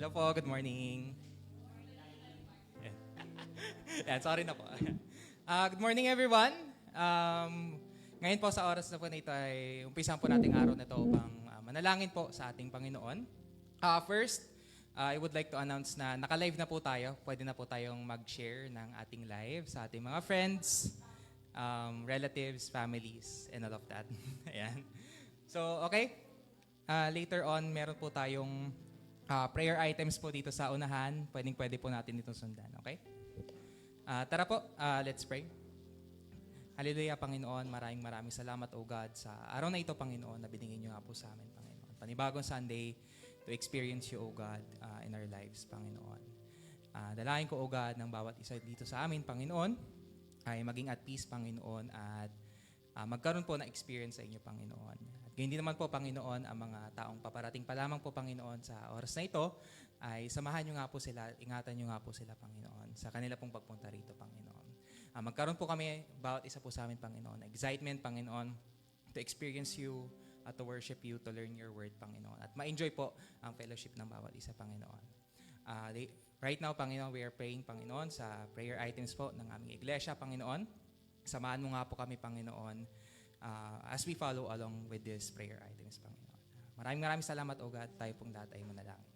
Hello po, good morning. Yan, sorry na po. Good morning everyone. Ngayon po sa oras na po na ito ay umpisan po nating araw na ito upang manalangin po sa ating Panginoon. First, I would like to announce na naka-live na po tayo. Pwede na po tayong mag-share ng ating live sa ating mga friends, relatives, families, and all of that. Ayan. So, okay. Later on, meron po tayong prayer items po dito sa unahan. Pwede po natin itong sundan. Okay? Tara po, let's pray. Hallelujah, Panginoon. Maraming salamat, O God, sa araw na ito, Panginoon, na binigyan niyo nga po sa amin, Panginoon. Panibagong Sunday to experience you, O God, in our lives, Panginoon. Dalangin ko, O God, ng bawat isa dito sa amin, Panginoon, ay maging at peace, Panginoon, at magkaroon po na experience sa inyo, Panginoon. At hindi naman po, Panginoon, ang mga taong paparating pa lamang po, Panginoon, sa oras na ito, ay samahan nyo nga po sila, ingatan nyo nga po sila, Panginoon, sa kanila pong pagpunta rito, Panginoon. Magkaroon po kami, bawat isa po sa amin, Panginoon, excitement, Panginoon, to experience you, at to worship you, to learn your word, Panginoon. At ma-enjoy po ang fellowship ng bawat isa, Panginoon. Right now, Panginoon, we are praying, Panginoon, sa prayer items po ng aming iglesia, Panginoon. Samahan mo nga po kami, Panginoon, as we follow along with these prayer items, Panginoon. Maraming salamat, O God. Tayo pong lahat ay manalangin.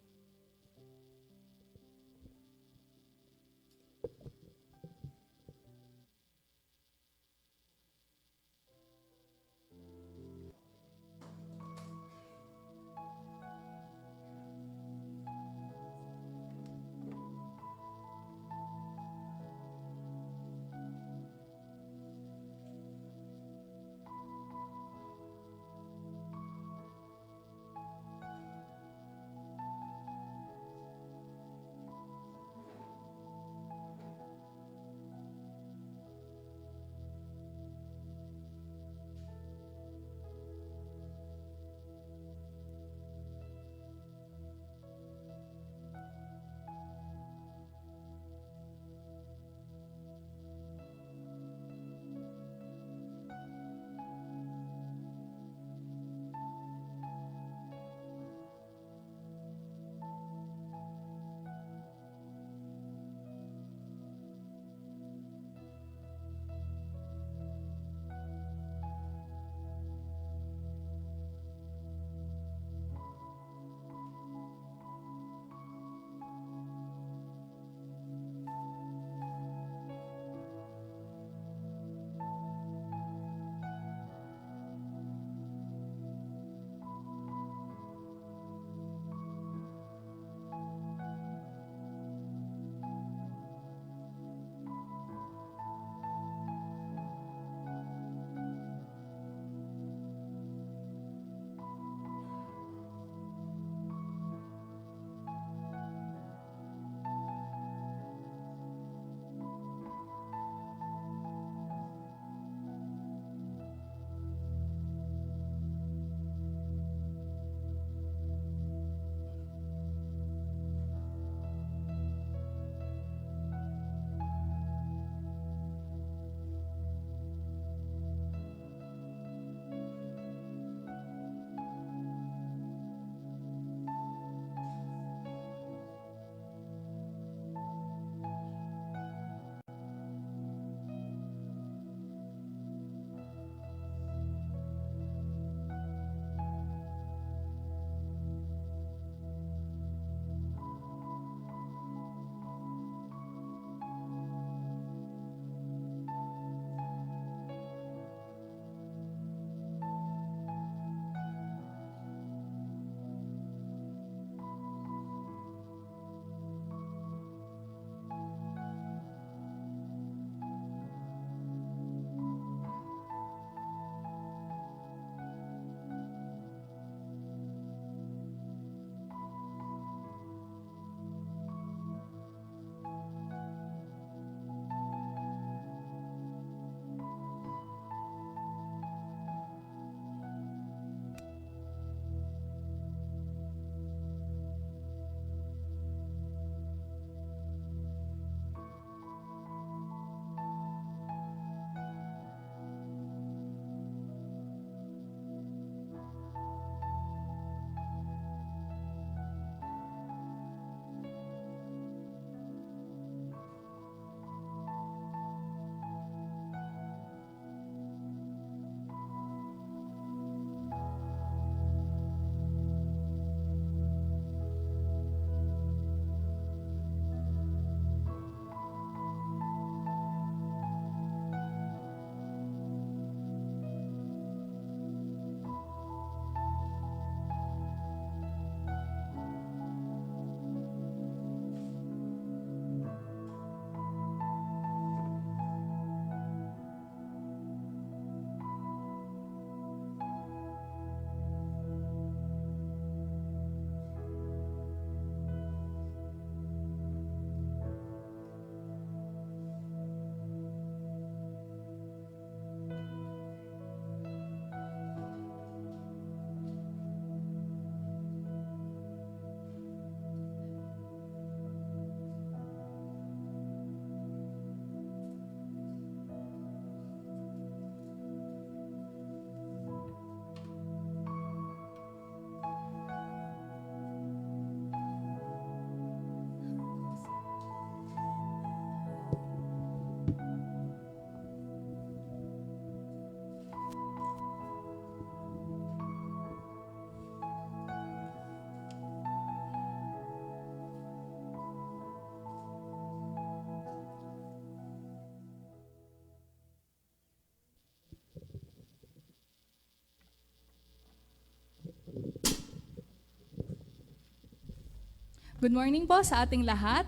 Good morning po sa ating lahat.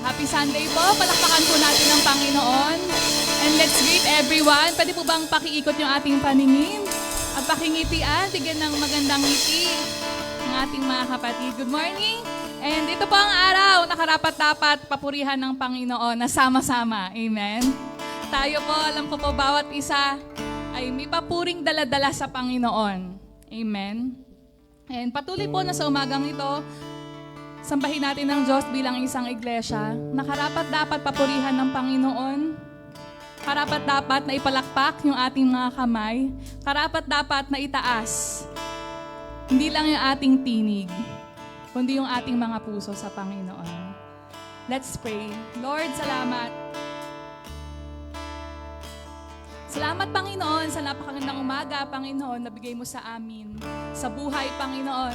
Happy Sunday po. Palakpakan po natin ang Panginoon. And let's greet everyone. Pwede po bang pakiikot yung ating paningin? At pakingitian, bigyan ng magandang ngiti ng ating mga kapatid. Good morning. And ito po ang araw na karapat-dapat papurihan ng Panginoon na sama-sama. Amen. Tayo po, alam ko po, bawat isa ay may papuring dala-dala sa Panginoon. Amen. And patuloy po na sa umagang ito, sambahin natin ng Diyos bilang isang iglesia na karapat-dapat papurihan ng Panginoon. Karapat-dapat na ipalakpak yung ating mga kamay. Karapat-dapat na itaas. Hindi lang yung ating tinig, kundi yung ating mga puso sa Panginoon. Let's pray. Lord, salamat. Salamat, Panginoon, sa napakagandang umaga, Panginoon, na bigay mo sa amin. Sa buhay, Panginoon,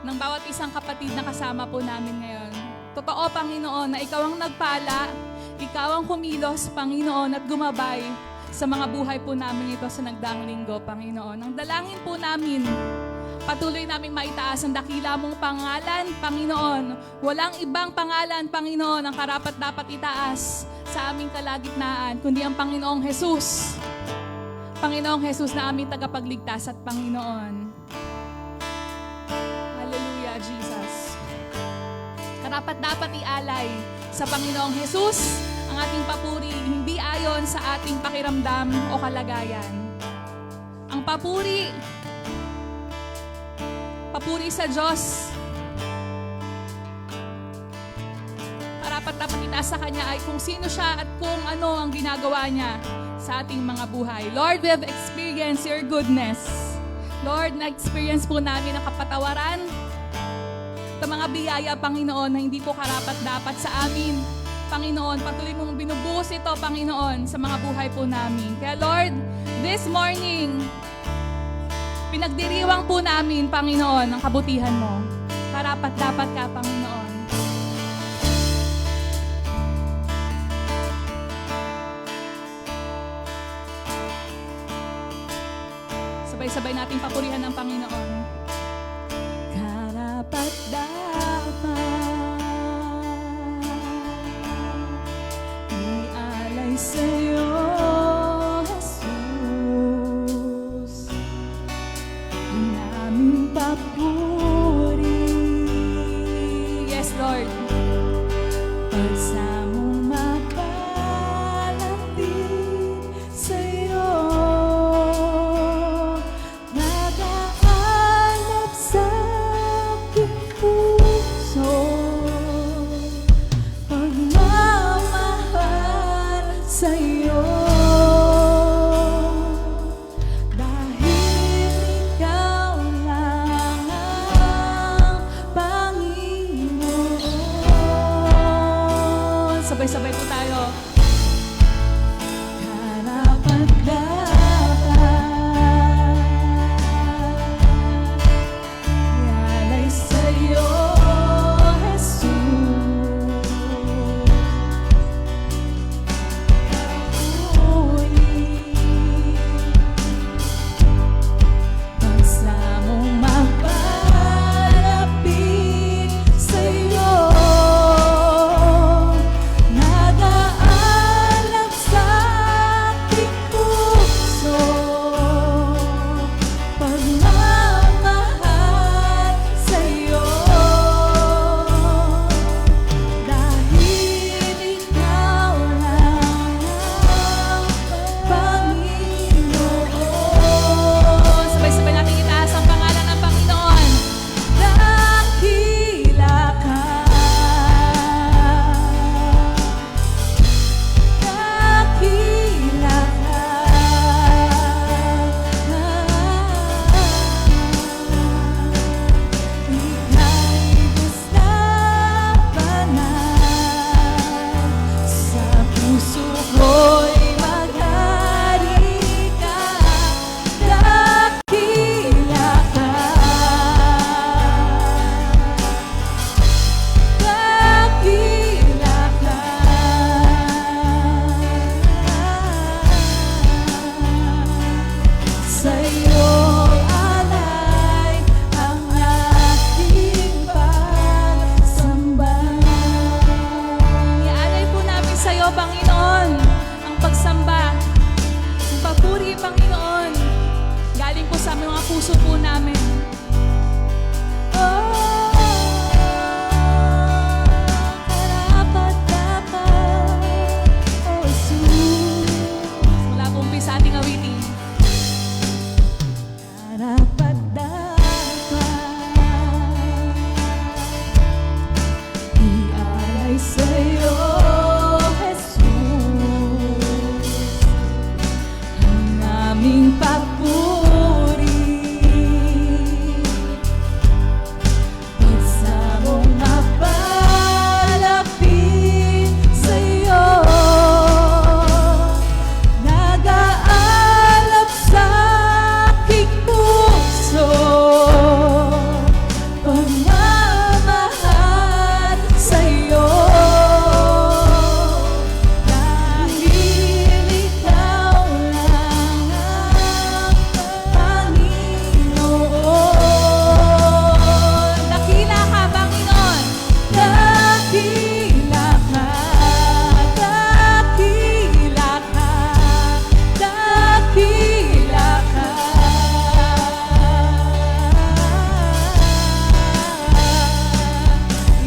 ng bawat isang kapatid na kasama po namin ngayon. Totoo, Panginoon, na Ikaw ang nagpala, Ikaw ang kumilos, Panginoon, at gumabay sa mga buhay po namin ito sa nagdaang linggo, Panginoon. Ang dalangin po namin, patuloy naming maitaas ang dakila mong pangalan, Panginoon. Walang ibang pangalan, Panginoon, ang karapat-dapat itaas sa aming kalagitnaan, kundi ang Panginoong Jesus. Panginoong Jesus na aming tagapagligtas at Panginoon. Hallelujah, Jesus. Karapat-dapat ialay sa Panginoong Jesus ang ating papuri, hindi ayon sa ating pakiramdam o kalagayan. Ang papuri sa Diyos, karapat-dapat itaas sa Kanya ay kung sino siya at kung ano ang ginagawa niya sa ating mga buhay. Lord, we have experienced your goodness. Lord, na-experience po namin ang kapatawaran sa mga biyaya, Panginoon, na hindi po karapat-dapat sa amin. Panginoon, patuloy mong binubuhos ito, Panginoon, sa mga buhay po namin. Kaya Lord, this morning, pinagdiriwang po namin, Panginoon, ang kabutihan mo. Karapat-dapat ka, Panginoon. Sabay-sabay nating papurihan ng Panginoon. Ialay sa'yo, Jesus, ang aming papuri. Yes, Lord. Pagsamong mapalapit sa'yo, nagaanap sa aking puso, pagmamahal sa'yo, dahil ikaw lang ang Panginoon. Sabay-sabay po tayo. Ialay sa'yo, Jesus, pagsamong mapalapit sa'yo, nagaan sa mga puso po namin. Mula po umpisa ating awitin. Ialay sa'yo, Jesus, ang aming papuri. Isa mong mapalapit sa'yo, nag-aalab sa aking puso, pagmamahal sa'yo, dahil ikaw lang ang Panginoon. Dakila ka, Panginoon. Dakila ka, dakila ka, dakila ka.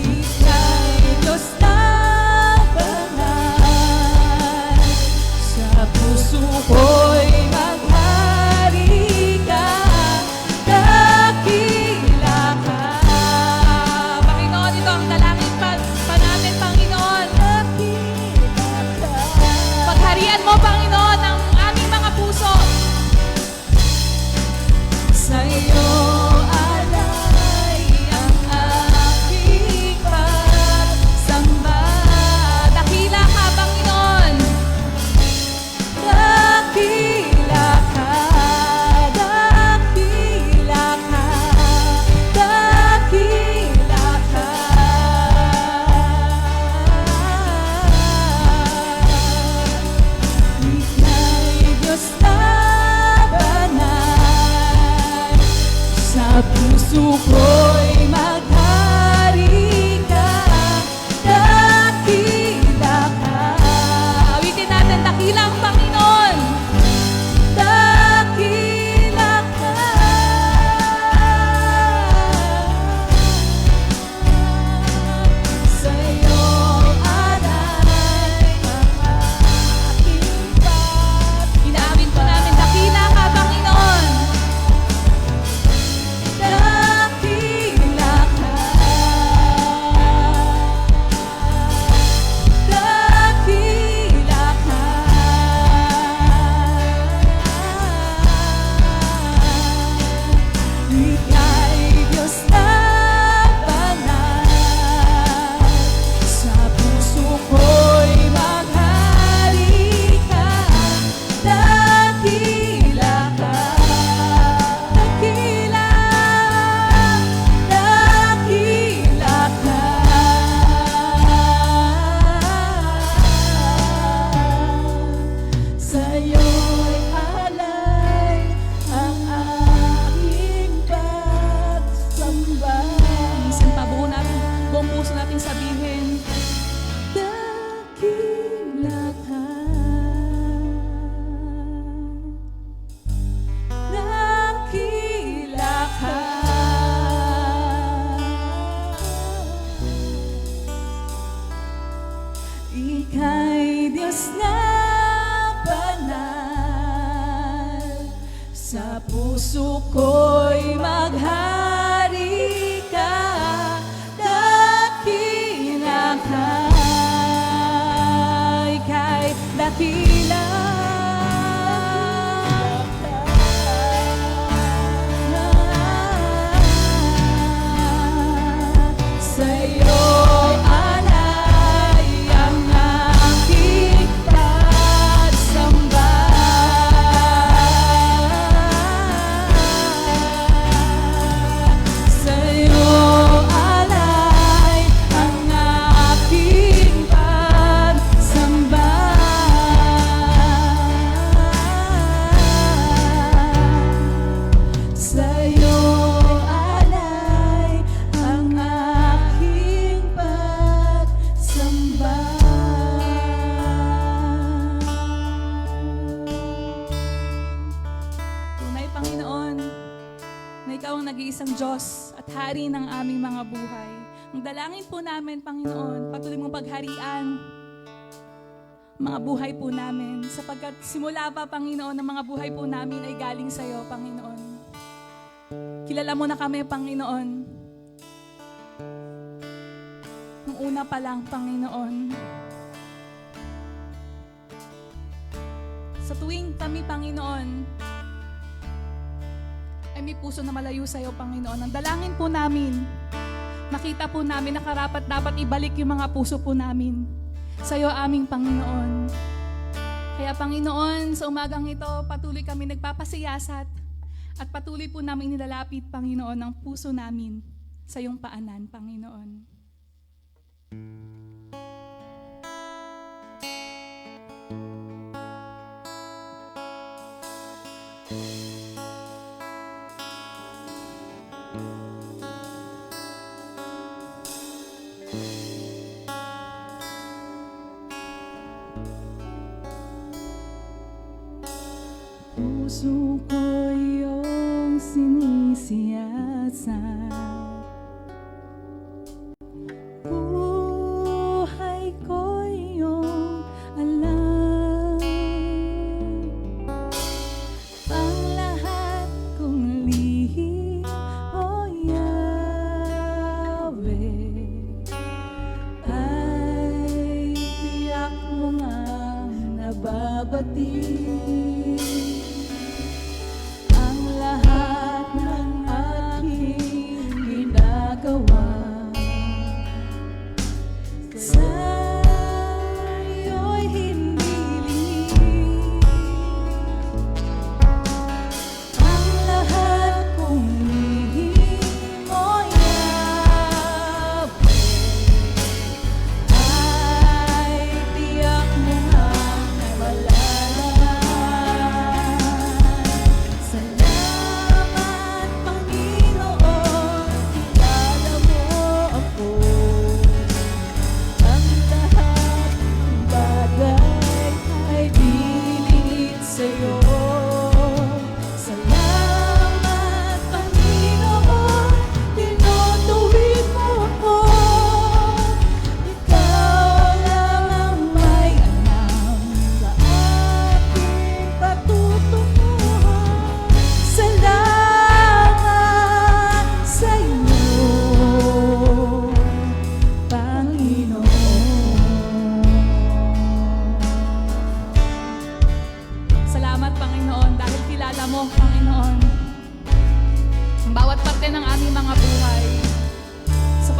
Ika'y Diyos na banal, sa puso ko'y maghari ka, dakila ka. Panginoon, ito ang dalangin pa namin, Panginoon. Dakila ka. Pagharian mo, Panginoon, ang aming mga puso. Sa'yo alay ang aking pagsamba. Dakila ka, Panginoon. Dakila ka, dakila ka, dakila ka. Ika'y Diyos na banal, sa puso ko'y maghari ka, dakila ka. Awitin natin, dakila ang Panginoon. Dakila ka. Sa'yo alay ang aking Inaawit po namin, dakila ka, Panginoon. dakila ka. Dakila ka. Ika'y Diyos na banal, sa puso ko'y maghari ka, dakila ka, dakila, dakila ka. Sa'yo'y alay ang aking pagsamba. Minsan pa buong puso natin sabihin. Dakila ka, dakila ka. Ika'y Diyos na banal, sa puso ko'y maghari ka, dakila ka. Ika'y dakila sa'yo alay ang aking pagsamba. Sa'yo nag-iisang Diyos at Hari ng aming mga buhay. Ang dalangin po namin, Panginoon, patuloy mong pagharian mga buhay po namin, sapagkat simula pa, Panginoon, ang mga buhay po namin ay galing sa iyo, Panginoon. Kilala mo na kami, Panginoon. Nung una pa lang, Panginoon. Sa tuwing kami, Panginoon, ay may puso na malayo sa iyo, Panginoon. Ang dalangin po namin, makita po namin na karapat dapat ibalik yung mga puso po namin sa iyo, aming Panginoon. Kaya, Panginoon, sa umagang ito, patuloy kami nagpapasiyasat at patuloy po namin nilalapit, Panginoon, ang puso namin sa iyong paanan, Panginoon. Puso ko iyong sinisiyasat, buhay ko iyong alam, ang lahat kong lihim, O Yahweh, ay tiyak mo ngang nababati.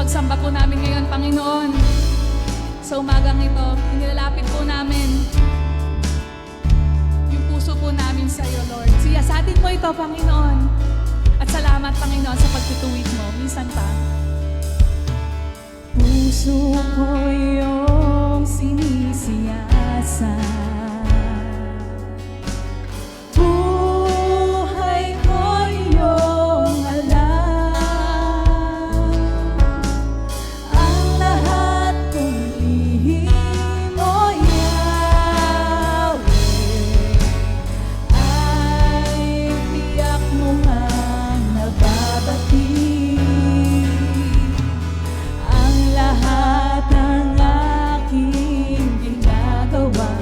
pagsamba po namin ngayon, Panginoon. Sa umagang ito, inilalapit po namin yung puso po namin sa iyo, Lord. Siyasatin mo ito, Panginoon. At salamat, Panginoon, sa pagtutuwid mo. Minsan pa. Puso ko iyong sinisiyasat. Buhay ko iyong alam. Ang lahat kong lihim, O Yahweh, ay tiyak mo ngang nababati. Ang lahat ng aking ginagawa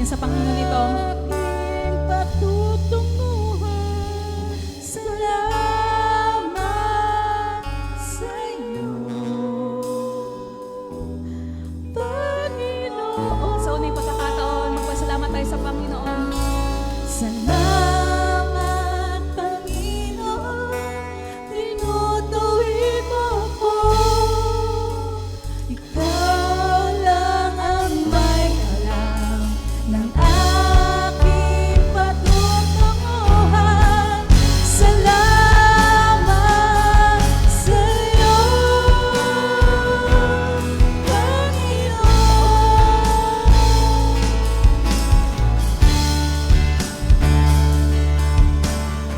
natin sa Panginoon ito. Salamat sa'yo, Panginoon. Sa unang pagkakataon, magpasalamat tayo sa Panginoon. Salamat, Panginoon, tinutuwid mo ko. Ikaw lang ang may alam ng aking patutunguhan. Salamat sa'yo,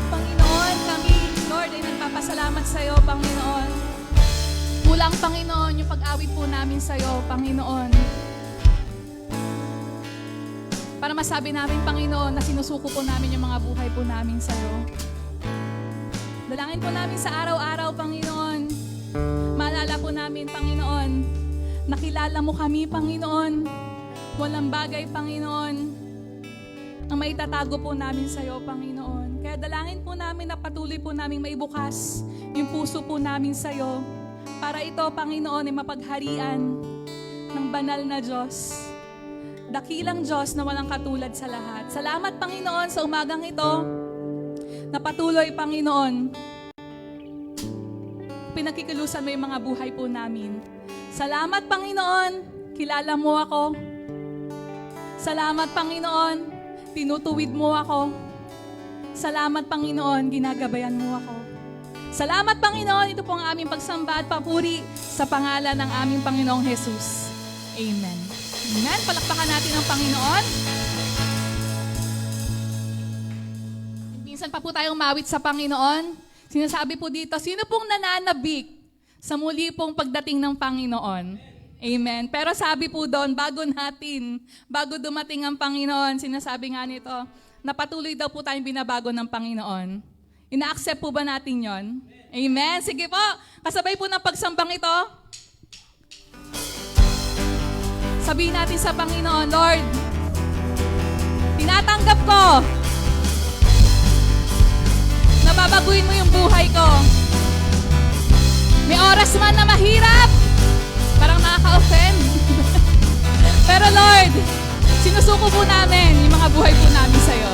Panginoon, kami, Lord, ay nagpapasalamat sa iyo, Panginoon. Kulang, Panginoon, yung pag-awit po namin sa iyo, Panginoon. Para masabi namin, Panginoon, na sinusuko po namin yung mga buhay po namin sa iyo. Dalangin po namin sa araw-araw, Panginoon. Maalala po namin, Panginoon, nakilala mo kami, Panginoon. Walang bagay, Panginoon, ang maitatago po namin sa iyo, Panginoon. Kaya dalangin po namin na patuloy po namin maibukas yung puso po namin sa iyo para ito, Panginoon, ay mapagharian ng banal na Diyos. Dakilang Diyos na walang katulad sa lahat. Salamat, Panginoon, sa umagang ito na patuloy, Panginoon, pinagkikilusan mo yung mga buhay po namin. Salamat, Panginoon, kilala mo ako. Salamat, Panginoon, tinutuwid mo ako. Salamat, Panginoon, ginagabayan mo ako. Salamat, Panginoon, ito po ang aming pagsamba at papuri sa pangalan ng aming Panginoong Jesus. Amen. Amen. Palakpakan natin ang Panginoon. Minsan pa po tayong mawit sa Panginoon. Sinasabi po dito, sino pong nananabik sa muli pong pagdating ng Panginoon? Amen. Pero sabi po doon, bago dumating ang Panginoon, sinasabi nga nito, na patuloy daw po tayong binabago ng Panginoon. Ina-accept po ba natin yon? Amen. Sige po, kasabay po ng pagsambang ito. Sabihin natin sa Panginoon, Lord, tinatanggap ko na babaguhin mo yung buhay ko. May oras man na mahirap, parang nakaka-offend. Pero Lord, sinusuko po namin yung mga buhay po namin sa'yo.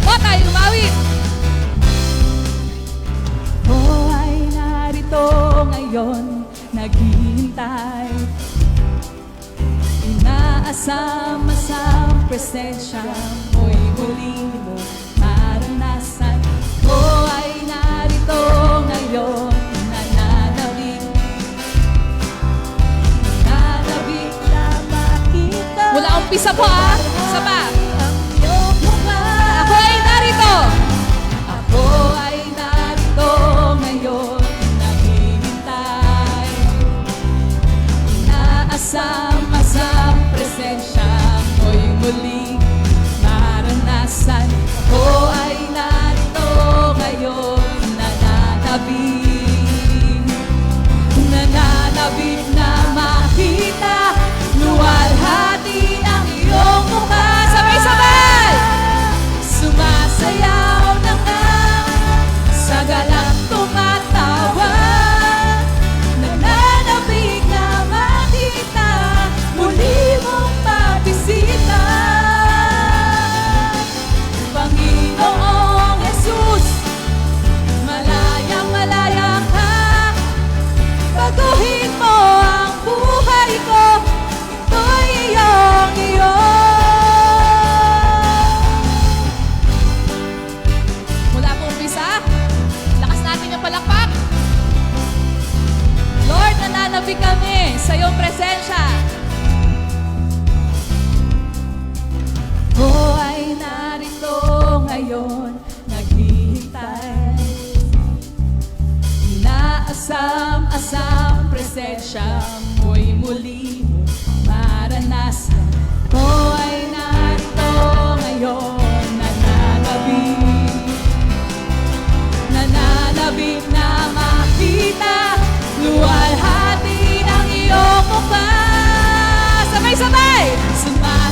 O tayo umawit. Ako ay narito ngayon, naghihintay. Inaasama-asam presensya mo'y muli mo maranasan. Ako ay narito ngayon, nananabik na makita. Mula umpisa po Isa pa. Ang iyong mukha. Ako ay narito. Ako ay narito ngayon, naghihintay. Inaasam-asam presensya mo'y muling maranasan. Ako ay narito ngayon, nananabik na makita. Luwalhati ang iyong mukha. Sabay-sabay! Sumasayaw na nga sa galak tumatawa. Nananabik na makita, muli mong mabisita. Panginoong Jesus, malayang-malaya ka. Baguhin mo ang buhay ko, ito'y iyong-iyo. Mula po umpisa, lakas natin yung palakpak. Lord, nananabik kami sa iyong presensya. Ako ay narito ngayon, naghihintay. Inaasam-asam presensya mo'y muli maranasan. Ako ay narito ngayon, nananabik na makita. Luwalhati ng iyong mukha. Sabay-sabay! Sumasayaw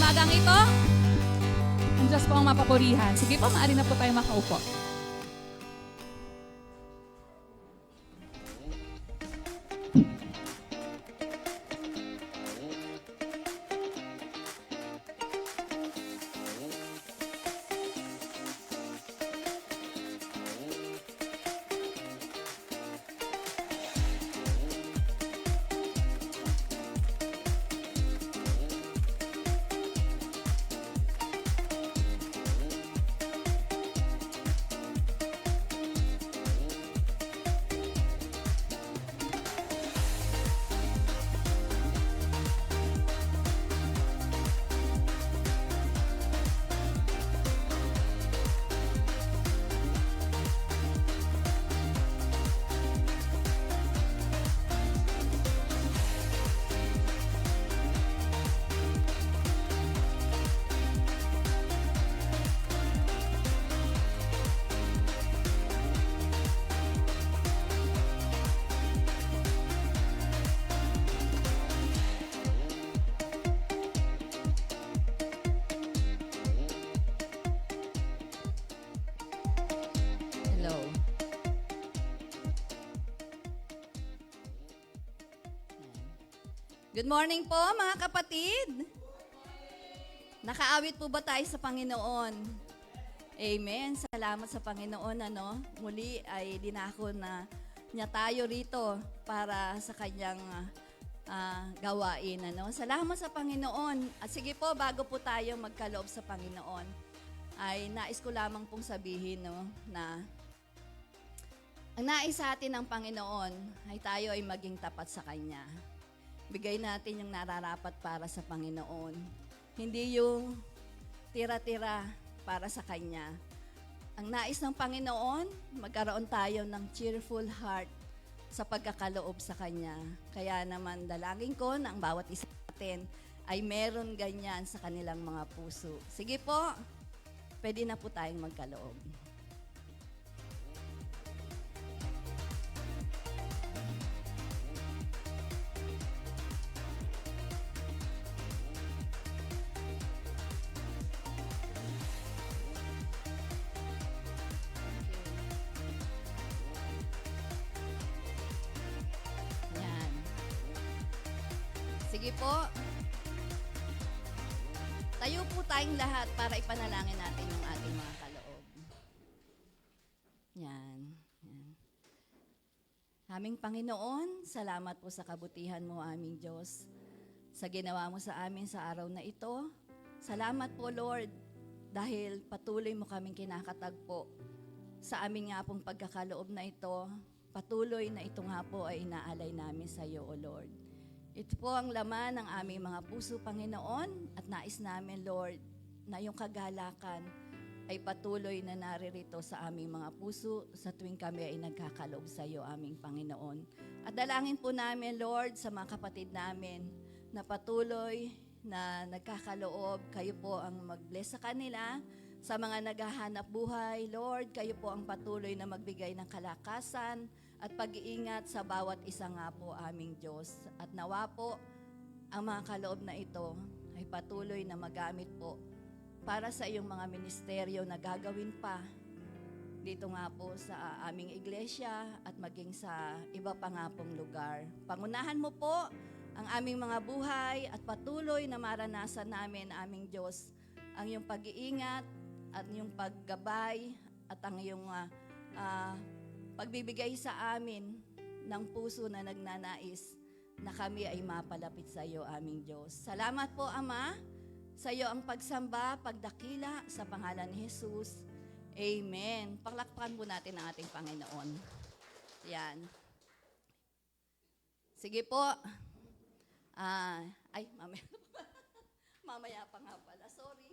umagang ito, ang Diyos po ang mapapurihan. Sige po, maaari na po tayo makaupo. Hello. Good morning po mga kapatid. Nakaawit po ba tayo sa Panginoon? Amen. Salamat sa Panginoon. Muli ay dinako na niya tayo rito para sa kanyang gawain. Salamat sa Panginoon. At sige po, bago po tayo magkaloob sa Panginoon, ay nais ko lamang pong sabihin na ang nais sa atin ng Panginoon ay tayo ay maging tapat sa Kanya. Bigay natin yung nararapat para sa Panginoon. Hindi yung tira-tira para sa Kanya. Ang nais ng Panginoon, magkaroon tayo ng cheerful heart sa pagkakaloob sa Kanya. Kaya naman dalangin ko na ang bawat isa natin ay meron ganyan sa kanilang mga puso. Sige po, pwede na po tayong magkaloob. Yan. Sige po. Tayo po tayong lahat para ipanalangin natin yung ating mga kaloob. Yan. Yan. Aming Panginoon, salamat po sa kabutihan mo, aming Diyos. Sa ginawa mo sa amin sa araw na ito. Salamat po, Lord, dahil patuloy mo kaming kinakatagpo sa amin nga pong pagkakaloob na ito. Patuloy na ito nga po ay inaalay namin sa iyo, O Lord. Ito po ang laman ng aming mga puso, Panginoon, at nais namin, Lord, na yung kagalakan ay patuloy na naririto sa aming mga puso sa tuwing kami ay nagkakaloob sa iyo, aming Panginoon. At dalangin po namin, Lord, sa mga kapatid namin na patuloy na nagkakaloob, kayo po ang mag-bless sa kanila. Sa mga naghahanap buhay, Lord, kayo po ang patuloy na magbigay ng kalakasan at pag-iingat sa bawat isa nga po aming Diyos. At nawa po, ang mga kaloob na ito ay patuloy na magamit po para sa iyong mga ministeryo na gagawin pa dito nga po sa aming iglesia at maging sa iba pa nga pong lugar. Pangunahan mo po ang aming mga buhay at patuloy na maranasan namin, aming Diyos, ang iyong pag-iingat at yung paggabay at ang iyong pagbibigay sa amin ng puso na nagnanais na kami ay mapalapit sa iyo, aming Diyos. Salamat po, Ama, sa iyo ang pagsamba, pagdakila sa pangalan ni Jesus. Amen. Paklakpakan po natin ang ating Panginoon. Yan. Sige po. Ay, mamaya. Mamaya pa nga pala. Sorry.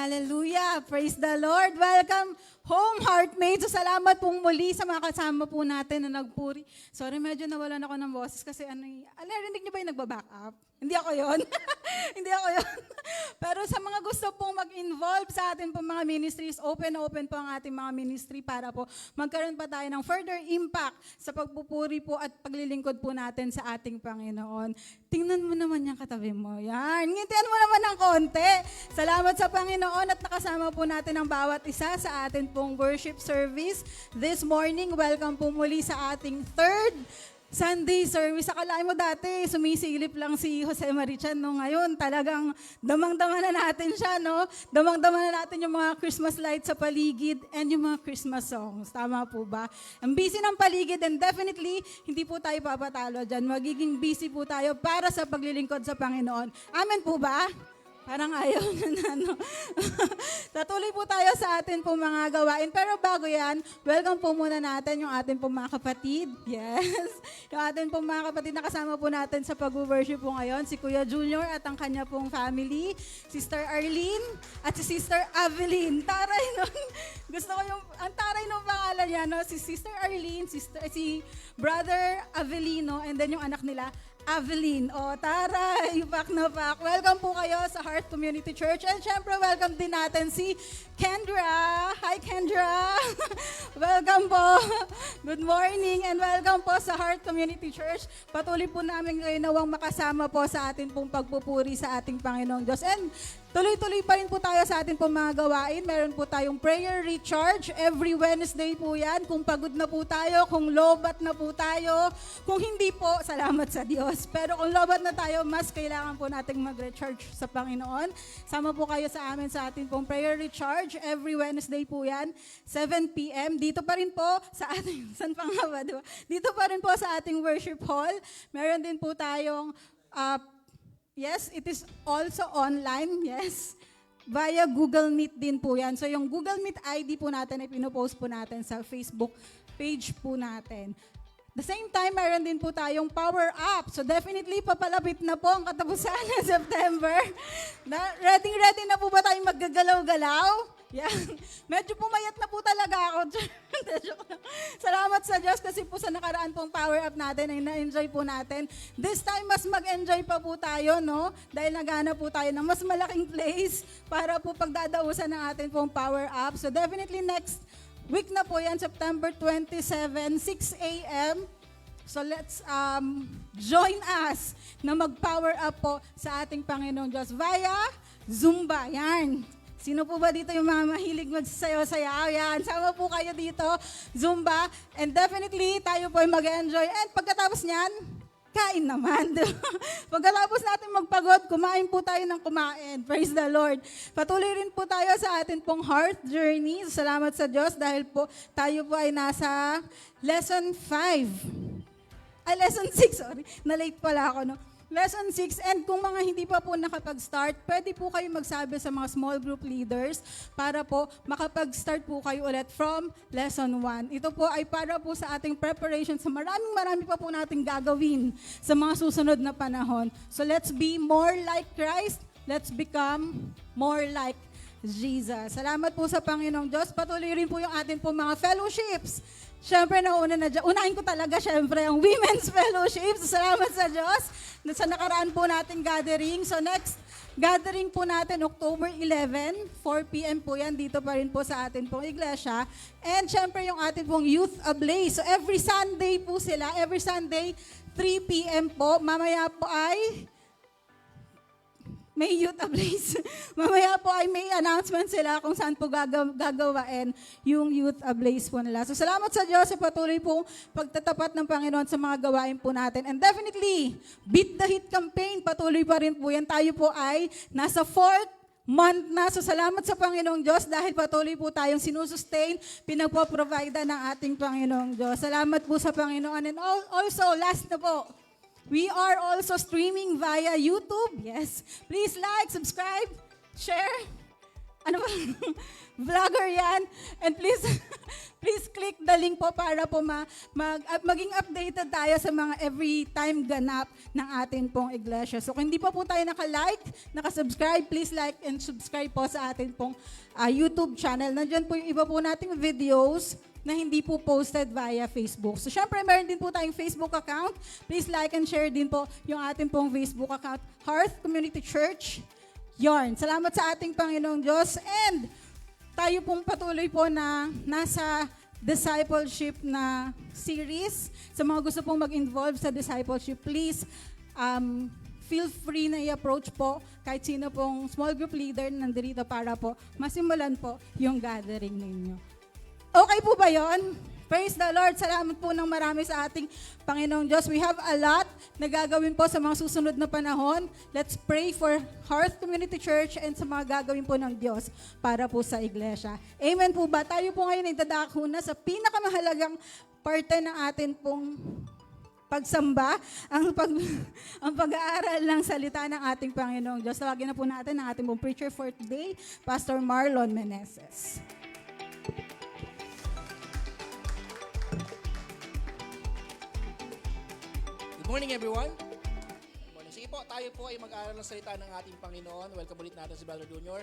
Hallelujah! Praise the Lord! Welcome home, heartmates! So, salamat pong muli sa mga kasama po natin na nagpuri. Sorry, medyo nawalan ako ng boses kasi narinig niyo ba yung nagbaback up? Hindi ako yon. Hindi ako yon. Pero sa mga gusto pong mag-involve sa atin pong mga ministries, open na open po ang ating mga ministry para po magkaroon pa tayo ng further impact sa pagpupuri po at paglilingkod po natin sa ating Panginoon. Tingnan mo naman yung katabi mo. Yan. Ngitian mo naman ng konti. Salamat sa Panginoon at nakasama po natin ang bawat isa sa atin pong worship service this morning. Welcome po muli sa ating third Sunday service. Akalain mo dati, sumisilip lang si Jose Marichan, no? Ngayon, talagang damang-dama na natin siya, no? Damang-dama na natin yung mga Christmas lights sa paligid and yung mga Christmas songs. Tama po ba? Ang busy ng paligid and definitely, hindi po tayo papatalo dyan. Magiging busy po tayo para sa paglilingkod sa Panginoon. Amen po ba? Parang ayaw na, no? Tatuloy po tayo sa atin po mga gawain. Pero bago yan, welcome po muna natin yung ating po mga kapatid. Yes. Yung ating po mga kapatid na kasama po natin sa pag-worship po ngayon. Si Kuya Junior at ang kanya pong family. Sister Arlene at si Sister Aveline. Taray nun. Gusto ko yung, ang taray ng pangalan niya, no? Si Sister Arlene, si Brother Avelino, and then yung anak nila, Aveline. O, taray, pak na pak. Welcome po kayo sa Heart Community Church. And syempre, welcome din natin si Kendra. Hi, Kendra. Welcome po. Good morning and welcome po sa Heart Community Church. Patuloy po namin kayo nawang makasama po sa atin pong pagpupuri sa ating Panginoong Diyos. And tuloy-tuloy pa rin po tayo sa ating pong mga gawain. Meron po tayong prayer recharge. Every Wednesday po yan. Kung pagod na po tayo, kung lobat na po tayo, kung hindi po, salamat sa Diyos. Pero kung lobat na tayo, mas kailangan po nating mag-recharge sa Panginoon. Sama po kayo sa amin sa ating pong prayer recharge. Every Wednesday po yan, 7 p.m. Dito pa rin po sa ating, saan pa nga ba, diba? Dito pa rin po sa ating worship hall. Meron din po tayong, yes, it is also online, yes. Via Google Meet din po yan. So yung Google Meet ID po natin ay pinopost po natin sa Facebook page po natin. The same time, meron din po tayong Power Up. So definitely, papalapit na po ang katapusan ng September. Ready na po ba tayong maggagalaw-galaw? Yan. Medyo pumayat na po talaga ako. Salamat sa Diyos kasi po sa nakaraan pong Power Up natin ay na-enjoy po natin. This time, mas mag-enjoy pa po tayo, no? Dahil nagana po tayo ng mas malaking place para po pagdadausan ng ating pong Power Up. So definitely next week na po yan, September 27, 6 a.m. So let's join us na mag-power up po sa ating Panginoong Diyos via Zumba. Yan. Sino po ba dito yung mga mahilig magsayaw-sayaw? Yan. Sama po kayo dito, Zumba. And definitely, tayo po ay mag-enjoy. And pagkatapos niyan, kain naman. Pagkatapos natin magpagod, kumain po tayo ng kumain. Praise the Lord. Patuloy rin po tayo sa atin pong heart journey. Salamat sa Diyos dahil po tayo po ay nasa lesson 5. Ay, lesson 6, sorry. Na-late pala ako, no? Lesson 6, and kung mga hindi pa po nakapag-start, pwede po kayo magsabi sa mga small group leaders para po makapag-start po kayo ulit from lesson 1. Ito po ay para po sa ating preparation sa marami pa po nating gagawin sa mga susunod na panahon. So let's be more like Christ. Let's become more like Jesus. Salamat po sa Panginoong Diyos. Patuloy rin po yung ating po mga fellowships. Siyempre, unahin ko talaga siyempre ang Women's Fellowship. Salamat sa Diyos sa nakaraan po nating gathering. So next gathering po natin, October 11, 4 p.m. po yan. Dito pa rin po sa atin pong iglesia. And siyempre yung ating pong Youth Ablaze. So every Sunday po sila. Every Sunday, 3 p.m. po. Mamaya po ay may Youth Ablaze. Mamaya po ay may announcement sila kung saan po gagawain yung Youth Ablaze po nila. So salamat sa Diyos sa patuloy pong pagtatapat ng Panginoon sa mga gawain po natin. And definitely, Beat the Hit campaign, patuloy pa rin po yan. Tayo po ay nasa 4th month na. So salamat sa Panginoong Diyos dahil patuloy po tayong sinusustain, pinagpo-provide ng ating Panginoong Diyos. Salamat po sa Panginoon. And also, last na po, we are also streaming via YouTube. Yes. Please like, subscribe, share, ano ba, vlogger yan. And please, please click the link po para po maging updated tayo sa mga every time ganap ng atin pong iglesia. So kung hindi pa po tayo naka-like, naka-subscribe, please like and subscribe po sa atin pong YouTube channel. Nandiyan po yung iba po nating videos na hindi po posted via Facebook. So syempre meron din po tayong Facebook account. Please like and share din po yung ating pong Facebook account, Hearth Community Church. Yarn. Salamat sa ating Panginoong Diyos, and tayo pong patuloy po na nasa discipleship na series. Sa mga gusto pong mag-involve sa discipleship, please feel free na i-approach po kahit sino pong small group leader na nandito para po masimulan po yung gathering ninyo. Okay po ba yon? Praise the Lord. Salamat po ng marami sa ating Panginoong Diyos. We have a lot na gagawin po sa mga susunod na panahon. Let's pray for Hearth Community Church and sa mga gagawin po ng Diyos para po sa iglesia. Amen po ba? Tayo po ngayon ay dadako na sa pinakamahalagang parte ng atin pong pagsamba, ang pag-aaral ng salita ng ating Panginoong Diyos. Tawagin na po natin ang ating pong preacher for today, Pastor Marlon Meneses. Good morning, everyone. Good morning. Sige po, tayo po ay mag-aaral ng salita ng ating Panginoon. Welcome ulit natin si Brother Junior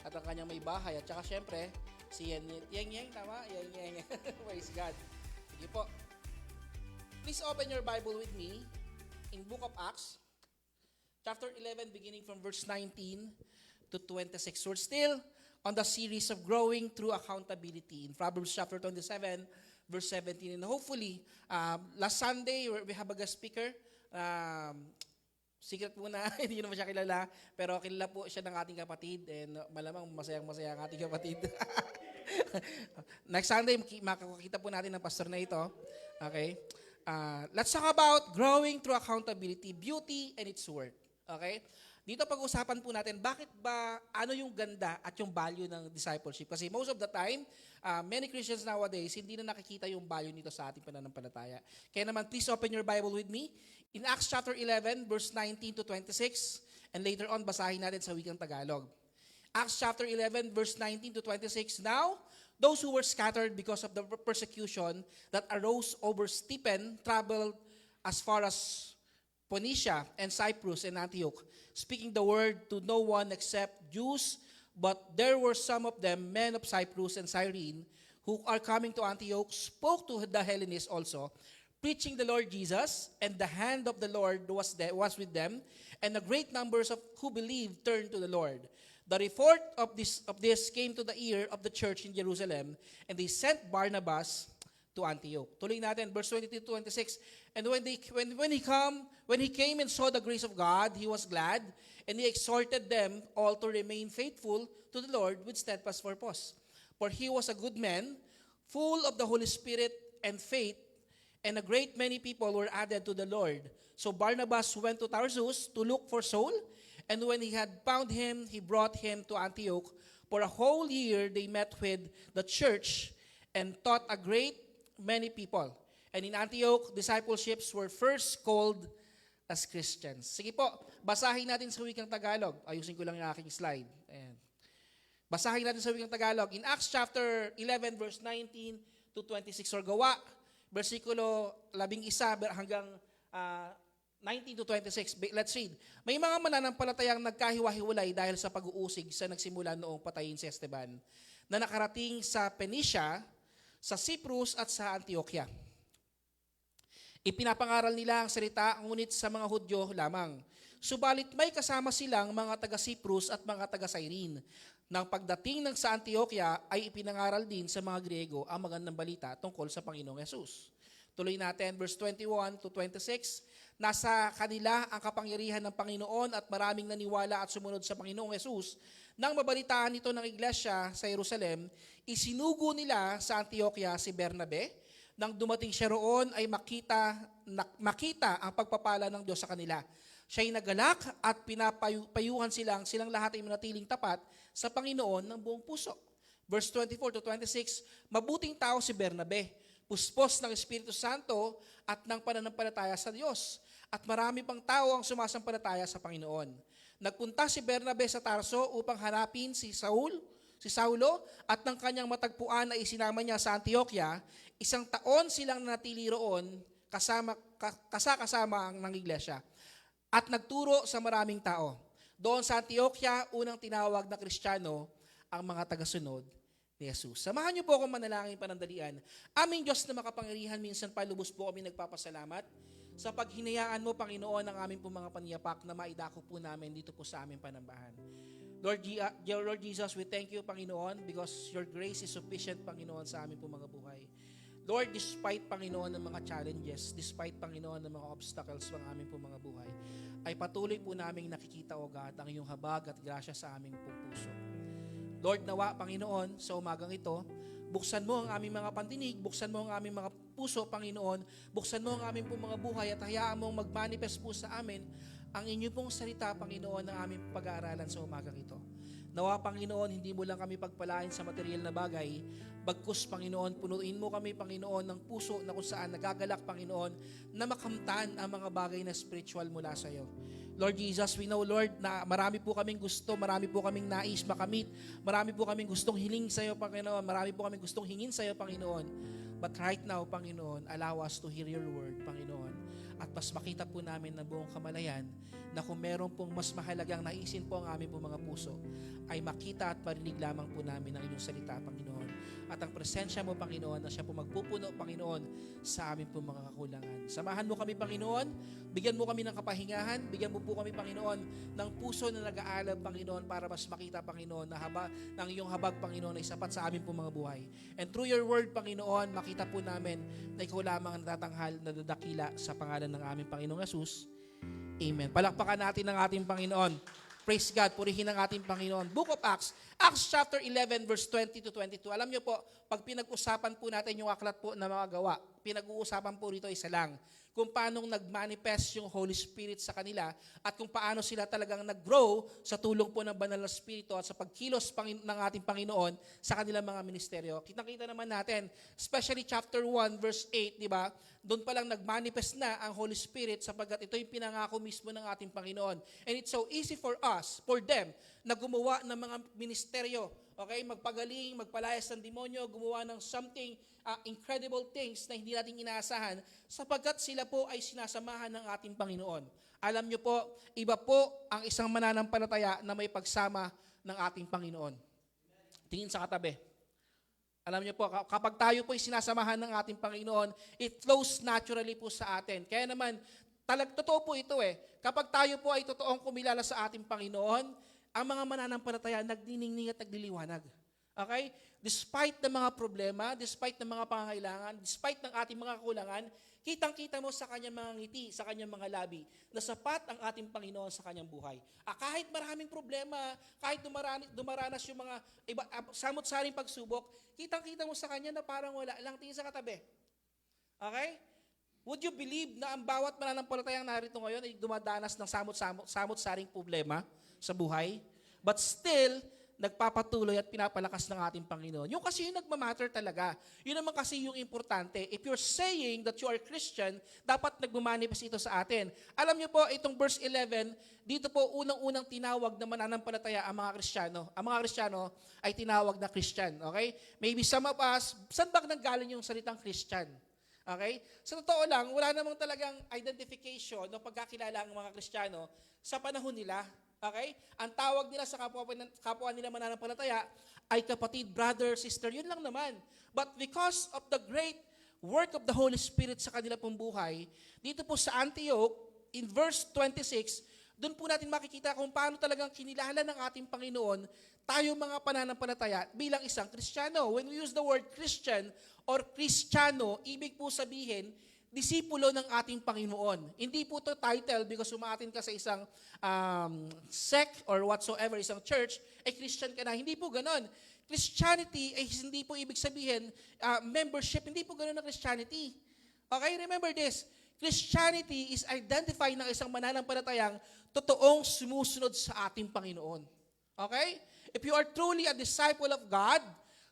at ang kanyang may bahay. At saka syempre, si Yang, tama? Yang. Praise God. Sige po. Please open your Bible with me in Book of Acts, chapter 11, beginning from verse 19 to 26. We're still on the series of growing through accountability in Proverbs chapter 27, verse 17. And hopefully, last Sunday, we have a guest speaker. Secret muna, hindi naman siya kilala. Pero kilala po siya ng ating kapatid. And malamang masayang-masaya ang ating kapatid. Next Sunday, makakakita po natin ng pastor na ito. Okay? Let's talk about growing through accountability, beauty, and its worth. Okay? Dito pag-usapan po natin, bakit ba, ano yung ganda at yung value ng discipleship? Kasi most of the time, many Christians nowadays, hindi na nakikita yung value nito sa ating pananampalataya. Kaya naman, please open your Bible with me in Acts chapter 11, verse 19 to 26, and later on, basahin natin sa wikang Tagalog. Acts chapter 11, verse 19 to 26, Now, those who were scattered because of the persecution that arose over Stephen traveled as far as Phoenicia and Cyprus and Antioch, speaking the word to no one except Jews, but there were some of them, men of Cyprus and Cyrene, who are coming to Antioch, spoke to the Hellenists also, preaching the Lord Jesus, and the hand of the Lord was with them, and a great numbers of who believed turned to the Lord. The report of this came to the ear of the church in Jerusalem, and they sent Barnabas to Antioch. Tuloy natin, verse 22 to 26. And when he came and saw the grace of God, he was glad, and he exhorted them all to remain faithful to the Lord with steadfast purpose. For he was a good man, full of the Holy Spirit and faith, and a great many people were added to the Lord. So Barnabas went to Tarsus to look for Saul, and when he had found him, he brought him to Antioch. For a whole year they met with the church and taught a great many people. And in Antioch, discipleships were first called as Christians. Sige po, basahin natin sa wikang Tagalog. Ayusin ko lang yung aking slide. Ayan. Basahin natin sa wikang Tagalog. In Acts chapter 11, verse 19 to 26, or Gawa, versikulo 11 hanggang 19 to 26. Let's read. May mga mananampalatayang nagkahiwa-hiwalay dahil sa pag-uusig sa nagsimula noong patayin si Esteban, na nakarating sa Phoenicia, sa Cyprus at sa Antioquia. Ipinapangaral nila ang salita ngunit sa mga Hudyo lamang. Subalit may kasama silang mga taga-Cyprus at mga taga-Cyrene. Nang pagdating ng sa Antioquia ay ipinangaral din sa mga Griego ang magandang balita tungkol sa Panginoong Yesus. Tuloy natin, verse 21 to 26. Nasa kanila ang kapangyarihan ng Panginoon at maraming naniwala at sumunod sa Panginoong Yesus. Nang mabalitaan ito ng iglesia sa Jerusalem, isinugo nila sa Antioquia si Bernabe. Nang dumating siya roon ay makita ang pagpapala ng Diyos sa kanila. Siya'y nagalak at pinapayuhan silang lahat ay manatiling tapat sa Panginoon ng buong puso. Verse 24 to 26, mabuting tao si Bernabe, puspos ng Espiritu Santo at ng pananampalataya sa Diyos. At marami pang tao ang sumasampalataya sa Panginoon. Nagpunta si Bernabe sa Tarso upang hanapin si Saul, si Saulo, at ng kanyang matagpuan na isinama niya sa Antioquia, 1 taon silang nanatili roon kasama ng iglesia at nagturo sa maraming tao. Doon sa Antioquia, unang tinawag na Kristiyano ang mga tagasunod ni Jesus. Samahan niyo po akong manalangin panandalian. Aming Diyos na makapangyarihan, minsan pa lubos po kami nagpapasalamat sa paghinayaan mo, Panginoon, ang aming po mga paniyapak na maidako po namin dito po sa aming panambahan. Lord Jesus, we thank you, Panginoon, because your grace is sufficient, Panginoon, sa aming po mga buhay. Lord, despite, Panginoon, ng mga challenges, despite, Panginoon, ng mga obstacles ng aming po mga buhay, ay patuloy po naming nakikita, O God, ang iyong habag at grasya sa aming pong puso. Lord, nawa, Panginoon, sa umagang ito, buksan mo ang aming mga pandinig, buksan mo ang aming mga puso, Panginoon, buksan mo ang aming pong mga buhay at hayaan mong mag-manifest po sa amin ang inyong pong salita, Panginoon, na aming pag-aaralan sa umagang ito. Nawa, Panginoon, hindi mo lang kami pagpalain sa material na bagay, bagkus, Panginoon, punuin mo kami, Panginoon, ng puso na kung saan nagagalak, Panginoon, na makamtan ang mga bagay na spiritual mula sa iyo. Lord Jesus, we know, Lord, na marami po kaming gusto, marami po kaming nais makamit, marami po kaming gustong hiling sa iyo, Panginoon, marami po kaming gustong hingin sa iyo, Panginoon. But right now, Panginoon, allow us to hear your word, Panginoon, at mas makita po namin na buong kamalayan na kung meron pong mas mahalagang naisin po ang aming po mga puso, ay makita at marinig lamang po namin ang inyong salita, Panginoon. At ang presensya mo, Panginoon, na siya po magpupuno, Panginoon, sa aming po mga kakulangan. Samahan mo kami, Panginoon. Bigyan mo kami ng kapahingahan. Bigyan mo po kami, Panginoon, ng puso na nag-aalab, Panginoon, para mas makita, Panginoon, na ng iyong habag, Panginoon, ay sapat sa aming po mga buhay. And through your word, Panginoon, makita po namin na ikaw lamang ang natatanghal na dadakila sa pangalan ng aming Panginoong Jesus. Amen. Palakpakan natin ang ating Panginoon. Praise God, purihin ang ating Panginoon. Book of Acts, Acts chapter 11, verse 20 to 22. Alam niyo po, pag pinag-usapan po natin yung aklat po na mga gawa, pinag-uusapan po rito isa lang. Kung paano nag-manifest yung Holy Spirit sa kanila at kung paano sila talagang nag-grow sa tulong po ng Banal na Espiritu at sa pagkilos ng ating Panginoon sa kanilang mga ministeryo. Kitang-kita naman natin, especially chapter 1, verse 8, di ba? Doon pa lang nag-manifest na ang Holy Spirit sapagkat ito yung pinangako mismo ng ating Panginoon. And it's so easy for us, for them, na gumawa ng mga ministeryo. Okay? Magpagaling, magpalayas ng demonyo, gumawa ng something incredible things na hindi natin inaasahan sapagkat sila po ay sinasamahan ng ating Panginoon. Alam niyo po, iba po ang isang mananampalataya na may pagsama ng ating Panginoon. Tingin sa katabi. Alam niyo po, kapag tayo po ay sinasamahan ng ating Panginoon, it flows naturally po sa atin. Kaya naman, totoo po ito Kapag tayo po ay totoong kumilala sa ating Panginoon, ang mga mananampalataya nagniningning at nagliliwanag. Okay? Despite ng mga problema, despite ng mga pangangailangan, despite ng ating mga kakulangan, kitang-kita mo sa kanyang mga ngiti, sa kanyang mga labi, na sapat ang ating Panginoon sa kanyang buhay. Kahit maraming problema, kahit dumaranas yung mga samot-saring pagsubok, kitang-kita mo sa kanya na parang wala lang, tingin sa katabi. Okay? Would you believe na ang bawat mananampalatayang narito ngayon ay dumadanas ng samot-saring problema sa buhay? But still, nagpapatuloy at pinapalakas ng ating Panginoon. Yung kasi yung nagmamatter talaga. Yun naman kasi yung importante. If you're saying that you are Christian, dapat nagmamanifest ito sa atin. Alam niyo po, itong verse 11, dito po unang-unang tinawag na mananampalataya ang mga Kristiyano. Ang mga Kristiyano ay tinawag na Christian. Okay? Maybe some of us, saan ba nanggaling yung salitang Christian? Okay? Sa totoo lang, wala namang talagang identification o pagkakilala ang mga Kristiyano sa panahon nila. Okay? Ang tawag nila sa kapwa nila mananampalataya ay kapatid, brother, sister, yun lang naman. But because of the great work of the Holy Spirit sa kanila pong buhay, dito po sa Antioch, in verse 26, doon po natin makikita kung paano talagang kinilala ng ating Panginoon tayo mga pananampalataya bilang isang Kristiyano. When we use the word Christian or Kristiyano, ibig po sabihin, disipulo ng ating Panginoon. Hindi po to title because umaatin ka sa isang sect or whatsoever, isang church, Christian ka na. Hindi po ganon. Christianity ay hindi po ibig sabihin membership. Hindi po ganon na Christianity. Okay, remember this. Christianity is identifying ng isang mananampalatayang totoong sumusunod sa ating Panginoon. Okay? If you are truly a disciple of God,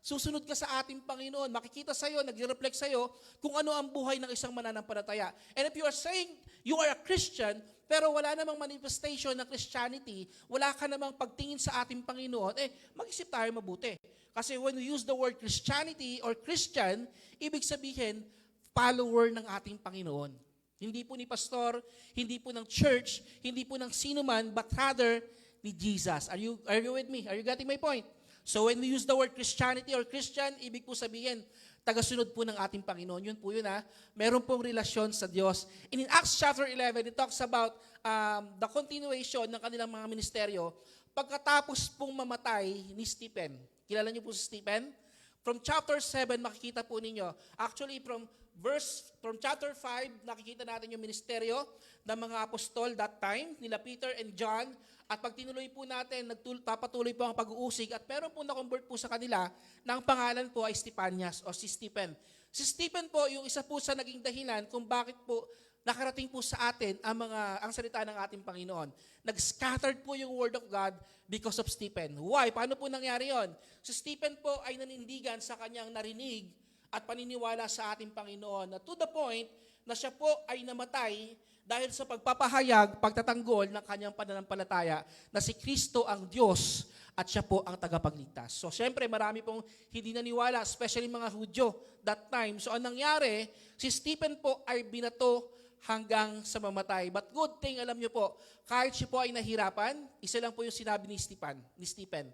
susunod ka sa ating Panginoon. Makikita sa'yo, nag-reflect sa'yo kung ano ang buhay ng isang mananampalataya. And if you are saying you are a Christian, pero wala namang manifestation ng Christianity, wala ka namang pagtingin sa ating Panginoon, mag-isip tayo mabuti. Kasi when we use the word Christianity or Christian, ibig sabihin, follower ng ating Panginoon. Hindi po ni pastor, hindi po ng church, hindi po ng sino man, but rather ni Jesus. Are you with me? Are you getting my point? So when we use the word Christianity or Christian, ibig po sabihin, tagasunod po ng ating Panginoon. Yun po yun Meron pong relasyon sa Diyos. And in Acts chapter 11, it talks about the continuation ng kanilang mga ministeryo pagkatapos pong mamatay ni Stephen. Kilala niyo po si Stephen? From chapter 7, makikita po ninyo. Actually, from chapter 5, nakikita natin yung ministeryo ng mga apostol that time, nila Peter and John. At pag tinuloy po natin, papatuloy po ang pag-uusig at meron po na-convert po sa kanila na ang pangalan po ay Stephanas o si Stephen. Si Stephen po, yung isa po sa naging dahilan kung bakit po nakarating po sa atin ang salita ng ating Panginoon. Nag-scattered po yung word of God because of Stephen. Why? Paano po nangyari yon? Si Stephen po ay nanindigan sa kanyang narinig at paniniwala sa ating Panginoon na to the point na siya po ay namatay dahil sa pagpapahayag, pagtatanggol ng kanyang pananampalataya na si Kristo ang Diyos at siya po ang tagapagligtas. So syempre marami pong hindi naniwala, especially mga Hudyo that time. So ang nangyari, si Stephen po ay binato hanggang sa mamatay. But good thing, alam niyo po, kahit siya po ay nahirapan, isa lang po yung sinabi ni Stephen.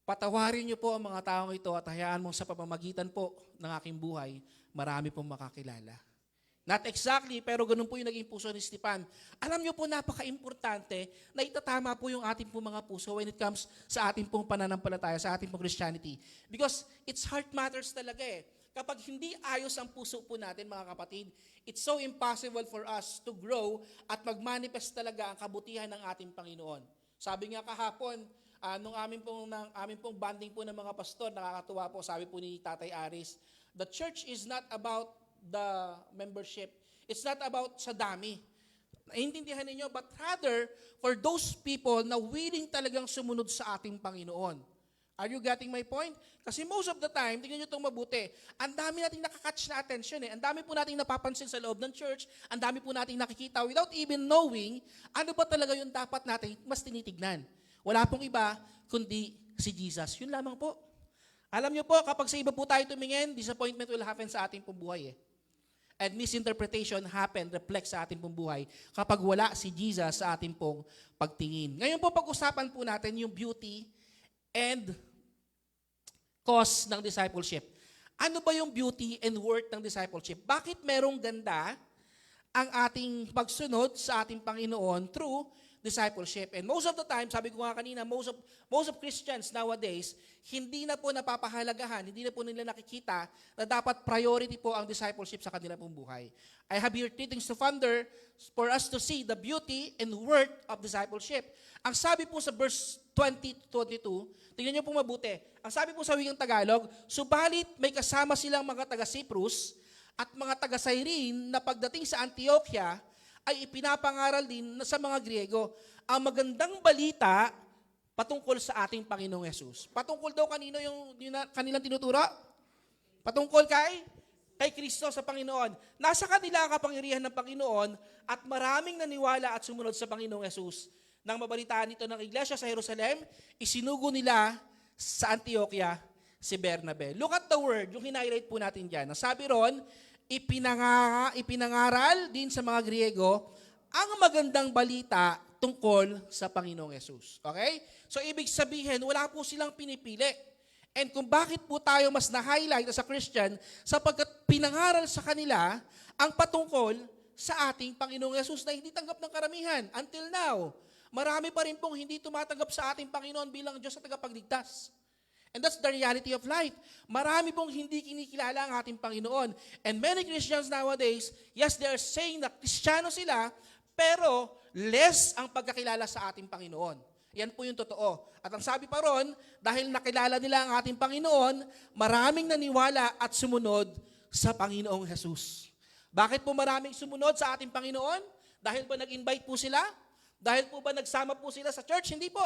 Patawarin niyo po ang mga taong ito at hayaan mo sa pamamagitan po ng aking buhay, marami pong makakilala. Not exactly, pero ganun po yung naging puso ni Stephen. Alam niyo po, napaka-importante na itatama po yung ating pong mga puso when it comes sa ating pong pananampalataya, sa ating pong Christianity. Because it's heart matters talaga Kapag hindi ayos ang puso po natin, mga kapatid, it's so impossible for us to grow at mag-manifest talaga ang kabutihan ng ating Panginoon. Sabi nga kahapon, nung amin pong banding po ng mga pastor, nakakatuwa po, sabi po ni Tatay Aris, the church is not about the membership. It's not about sa dami. Naintindihan ninyo, but rather for those people na willing talagang sumunod sa ating Panginoon. Are you getting my point? Kasi most of the time, tingnan nyo itong mabuti, ang dami nating nakakatch na attention Ang dami po nating napapansin sa loob ng church, ang dami po nating nakikita without even knowing ano ba talaga yung dapat natin mas tinitignan. Wala pong iba, kundi si Jesus. Yun lamang po. Alam nyo po, kapag sa iba po tayo tumingin, disappointment will happen sa ating pong buhay And misinterpretation reflect sa ating pong buhay kapag wala si Jesus sa ating pong pagtingin. Ngayon po, pag-usapan po natin yung beauty and cause ng discipleship. Ano ba yung beauty and worth ng discipleship? Bakit merong ganda ang ating pagsunod sa ating Panginoon through discipleship? And most of the time, sabi ko nga kanina, most of Christians nowadays, hindi na po napapahalagahan, hindi na po nila nakikita na dapat priority po ang discipleship sa kanila pong buhay. I have here 3 things to ponder for us to see the beauty and worth of discipleship. Ang sabi po sa verse 20-22, tingnan niyo po mabuti. Ang sabi po sa wikang Tagalog, subalit may kasama silang mga taga-Cyprus at mga taga-Cyrene na pagdating sa Antioquia ay ipinapangaral din sa mga Griego ang magandang balita patungkol sa ating Panginoong Yesus. Patungkol daw kanino yung kanilang tinuturo? Patungkol kay Kristo sa Panginoon. Nasa kanila ang kapangyarihan ng Panginoon at maraming naniwala at sumunod sa Panginoong Yesus. Nang mabalitaan ito ng iglesia sa Jerusalem, isinugo nila sa Antioquia si Bernabe. Look at the word, yung hinighlight po natin dyan. Sabi ron, ipinangaral din sa mga Griego ang magandang balita tungkol sa Panginoong Yesus. Okay? So, ibig sabihin, wala po silang pinipili. And kung bakit po tayo mas na-highlight as a Christian, sapagkat pinangaral sa kanila ang patungkol sa ating Panginoong Yesus na hindi tanggap ng karamihan. Until now, marami pa rin pong hindi tumatanggap sa ating Panginoon bilang Diyos at tagapagligtas. And that's the reality of life. Marami pong hindi kinikilala ang ating Panginoon. And many Christians nowadays, yes, they are saying na Kristiyano sila, pero less ang pagkakilala sa ating Panginoon. Yan po yung totoo. At ang sabi pa ron, dahil nakilala nila ang ating Panginoon, maraming naniwala at sumunod sa Panginoong Jesus. Bakit po maraming sumunod sa ating Panginoon? Dahil ba nag-invite po sila? Dahil po ba nagsama po sila sa church? Hindi po.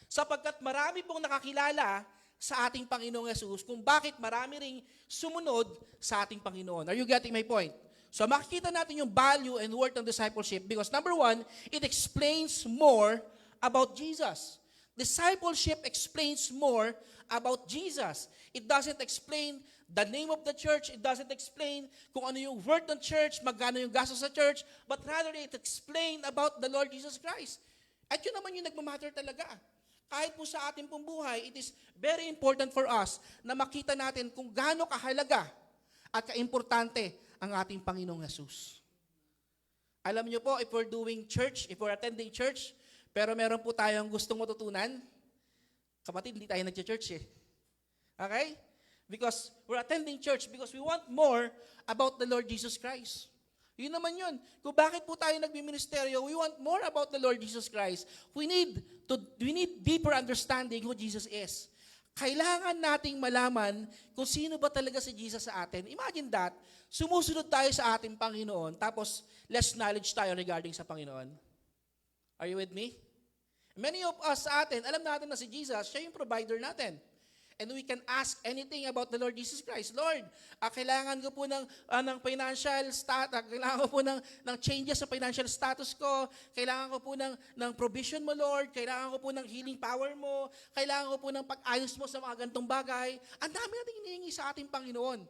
Sapagkat marami pong nakakilala sa ating Panginoong Jesus kung bakit marami ring sumunod sa ating Panginoon. Are you getting my point? So makikita natin yung value and worth ng discipleship because number one, it explains more about Jesus. Discipleship explains more about Jesus. It doesn't explain the name of the church. It doesn't explain kung ano yung worth ng church, magkano yung gastos sa church, but rather it explains about the Lord Jesus Christ. At yun naman yung nagmamatter talaga. Kahit po sa ating pong buhay, it is very important for us na makita natin kung gaano kahalaga at kaimportante ang ating Panginoong Jesus. Alam niyo po, if we're doing church, if we're attending church, pero meron po tayong gustong matutunan, kapatid, hindi tayo nag-church eh. Okay? Because we're attending church because we want more about the Lord Jesus Christ. Yun naman yun. Kung bakit po tayo nagbiministeryo, we want more about the Lord Jesus Christ. We need deeper understanding who Jesus is. Kailangan nating malaman kung sino ba talaga si Jesus sa atin. Imagine that, sumusunod tayo sa ating Panginoon, tapos less knowledge tayo regarding sa Panginoon. Are you with me? Many of us sa atin, alam natin na si Jesus, siya yung provider natin. And we can ask anything about the Lord Jesus Christ. Lord, kailangan ko po ng financial status, kailangan ko po ng changes sa financial status ko, kailangan ko po ng provision mo, Lord, kailangan ko po ng healing power mo, kailangan ko po ng pag-ayos mo sa mga gantong bagay. Ang dami natin hinihingi sa ating Panginoon.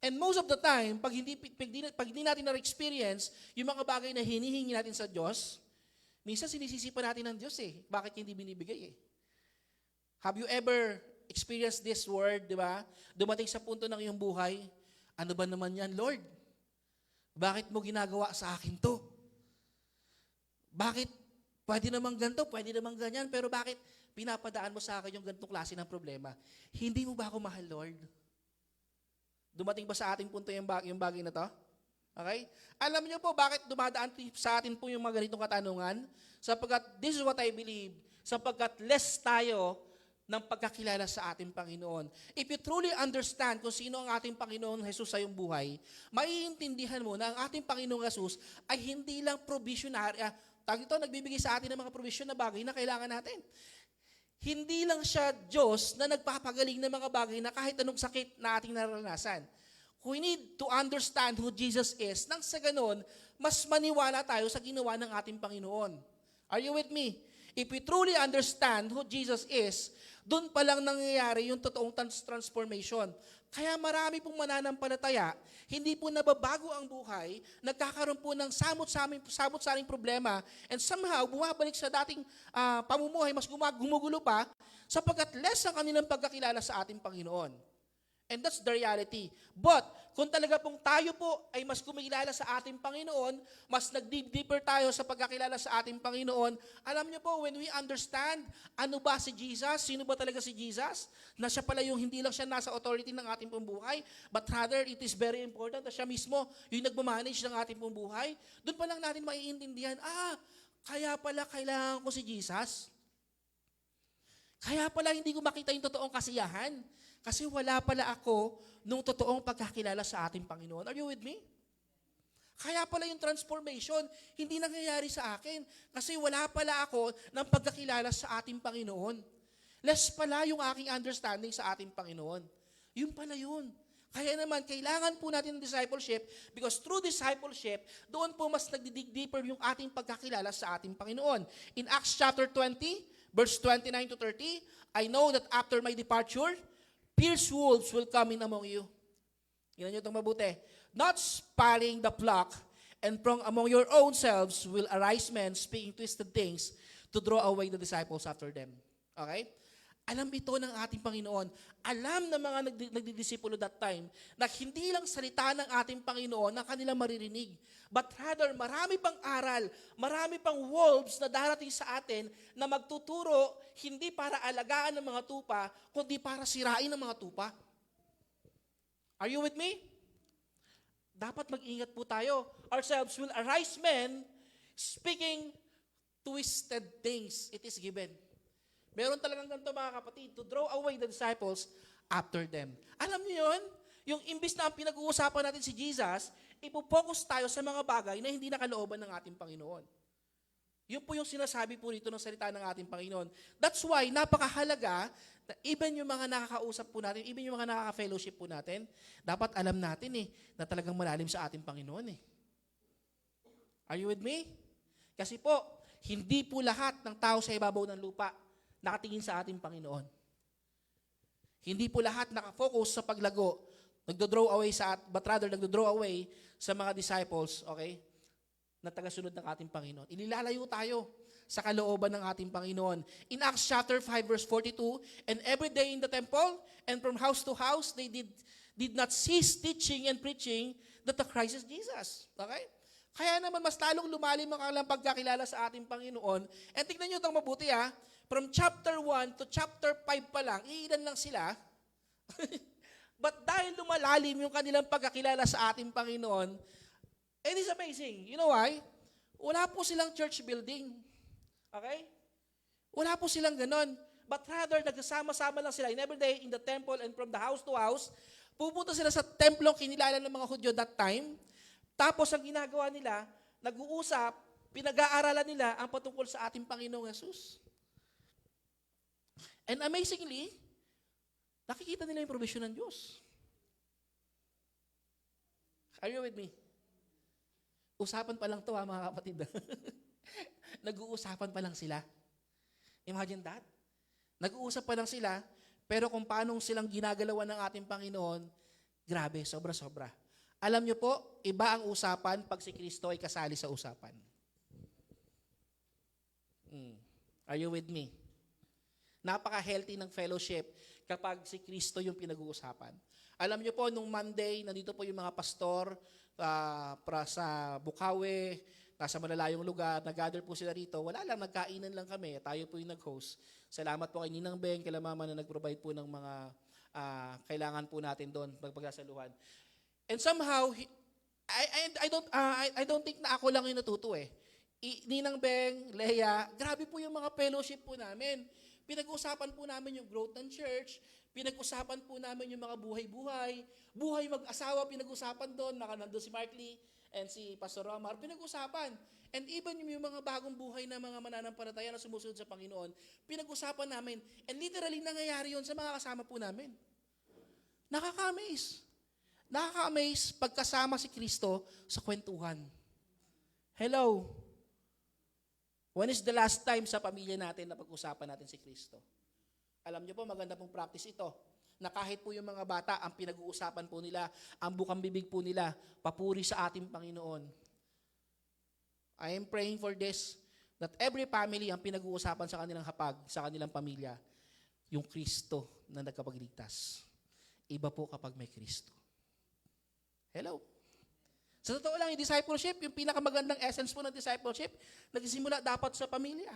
And most of the time, pag hindi natin na-experience yung mga bagay na hinihingi natin sa Diyos, minsan sinisisi pa natin ng Diyos eh. Bakit hindi binibigay eh? Have you ever experienced this word, di ba? Dumating sa punto ng iyong buhay, ano ba naman yan, Lord? Bakit mo ginagawa sa akin to? Bakit pwede naman ganito, pwede naman ganyan, pero bakit pinapadaan mo sa akin yung ganitong klase ng problema? Hindi mo ba ako mahal, Lord? Dumating ba sa ating punto yung bagay na to? Okay? Alam niyo po bakit dumadaan sa atin po yung mga ganitong katanungan? Sapagkat this is what I believe, sapagkat less tayo ng pagkakilala sa ating Panginoon. If you truly understand kung sino ang ating Panginoon Jesus sa iyong buhay, maiintindihan mo na ang ating Panginoong Jesus ay hindi lang provisionary, nagbibigay sa atin ng mga provision na bagay na kailangan natin. Hindi lang siya Diyos na nagpapagaling ng mga bagay na kahit anong sakit na ating naranasan. We need to understand who Jesus is. Nang sa ganon, mas maniwala tayo sa ginawa ng ating Panginoon. Are you with me? If we truly understand who Jesus is, doon pa lang nangyayari yung totoong transformation. Kaya marami pong mananampalataya, hindi po nababago ang buhay, nagkakaroon po ng samot-saring problema, and somehow bumabalik sa dating pamumuhay, mas gumugulo pa, sapagkat less ang kanilang pagkakilala sa ating Panginoon. And that's the reality. But, kung talaga pong tayo po ay mas kumilala sa ating Panginoon, mas nag-deeper tayo sa pagkakilala sa ating Panginoon, alam niyo po, when we understand ano ba si Jesus, sino ba talaga si Jesus, na siya pala yung hindi lang siya nasa authority ng ating pong buhay, but rather it is very important na siya mismo yung nagmamanage ng ating pong buhay, doon pa lang natin maiintindihan, kaya pala kailangan ko si Jesus. Kaya pala hindi ko makita yung totoong kasiyahan. Kasi wala pala ako nung totoong pagkakilala sa ating Panginoon. Are you with me? Kaya pala yung transformation, hindi nangyayari sa akin. Kasi wala pala ako ng pagkakilala sa ating Panginoon. Less pala yung aking understanding sa ating Panginoon. Yun pala yun. Kaya naman, kailangan po natin ng discipleship because through discipleship, doon po mas nagdidig deeper yung ating pagkakilala sa ating Panginoon. In Acts chapter 20, verse 29 to 30, I know that after my departure, fierce wolves will come in among you. Tingnan nyo itong mabuti. Not sparing the flock, and from among your own selves will arise men speaking twisted things to draw away the disciples after them. Okay? Alam ito ng ating Panginoon. Alam ng mga nagdidisipulo that time na hindi lang salita ng ating Panginoon na kanilang maririnig, but rather marami pang aral, marami pang wolves na darating sa atin na magtuturo hindi para alagaan ng mga tupa, kundi para sirain ng mga tupa. Are you with me? Dapat mag-ingat po tayo. Ourselves will arise men speaking twisted things. It is given. Meron talagang ganito mga kapatid, to draw away the disciples after them. Alam niyo yun? Yung imbis na ang pinag-uusapan natin si Jesus, ipopokus tayo sa mga bagay na hindi nakalooban ng ating Panginoon. Yun po yung sinasabi po rito ng salita ng ating Panginoon. That's why, napakahalaga na even yung mga nakakausap po natin, even yung mga nakaka-fellowship po natin, dapat alam natin na talagang malalim sa ating Panginoon Are you with me? Kasi po, hindi po lahat ng tao sa ibabaw ng lupa nakatingin sa ating Panginoon. Hindi po lahat nakafocus sa paglago, nagdo-draw away but rather nagdo-draw away sa mga disciples, okay? Na tagasunod ng ating Panginoon. Inilalayo tayo sa kalooban ng ating Panginoon. In Acts chapter 5 verse 42, and every day in the temple and from house to house, they did not cease teaching and preaching that the Christ is Jesus. Okay? Kaya naman mas lalong lumalim ang kanilang pagkakilala sa ating Panginoon. And tignan nyo itong mabuti from chapter 1 to chapter 5 pa lang, iilan lang sila. But dahil lumalalim yung kanilang pagkakilala sa ating Panginoon, it is amazing. You know why? Wala po silang church building. Okay? Wala po silang ganon. But rather, nagsasama-sama lang sila in every day in the temple and from the house to house. Pupunta sila sa templong kinilala ng mga Hudyo that time. Tapos ang ginagawa nila, nag-uusap, pinag-aaralan nila ang patungkol sa ating Panginoong Jesus. And amazingly, nakikita nila yung provision ng Diyos. Are you with me? Usapan pa lang to mga kapatid. Nag-uusapan pa lang sila. Imagine that. Nag-uusap pa lang sila, pero kung paano silang ginagalawan ng ating Panginoon, grabe, sobra-sobra. Alam niyo po, iba ang usapan pag si Kristo ay kasali sa usapan. Are you with me? Napaka-healthy ng fellowship kapag si Kristo yung pinag-uusapan. Alam niyo po, nung Monday, nandito po yung mga pastor, sa Bukawi, nasa malalayong lugar, nag-gather po sila rito. Wala lang, nagkainan lang kami. Tayo po yung nag-host. Salamat po kay Ninang Beng, kay Mama na nag-provide po ng mga kailangan po natin doon, pagpagsasaluhan. And somehow, I don't think na ako lang yung natuto Ninang Beng, Leia, grabe po yung mga fellowship po namin. Pinag-usapan po namin yung growth ng church, pinag-usapan po namin yung mga buhay-buhay, buhay mag-asawa, pinag-usapan doon, nandun si Mark Lee and si Pastor Romar, pinag-usapan. And even yung mga bagong buhay na mga mananampalataya na sumusunod sa Panginoon, pinag-usapan namin. And literally, nangyayari yun sa mga kasama po namin. Nakaka-amaze. Nakaka-amaze pagkasama si Kristo sa kwentuhan. Hello? When is the last time sa pamilya natin na pag-usapan natin si Kristo? Alam niyo po, maganda pong practice ito. Na kahit po yung mga bata, ang pinag-uusapan po nila, ang bukang bibig po nila, papuri sa ating Panginoon. I am praying for this, that every family ang pinag-uusapan sa kanilang hapag, sa kanilang pamilya, yung Kristo na nagkapagligtas. Iba po kapag may Kristo. Hello? Sa totoo lang, yung discipleship, yung pinakamagandang essence po ng discipleship, nagsisimula dapat sa pamilya.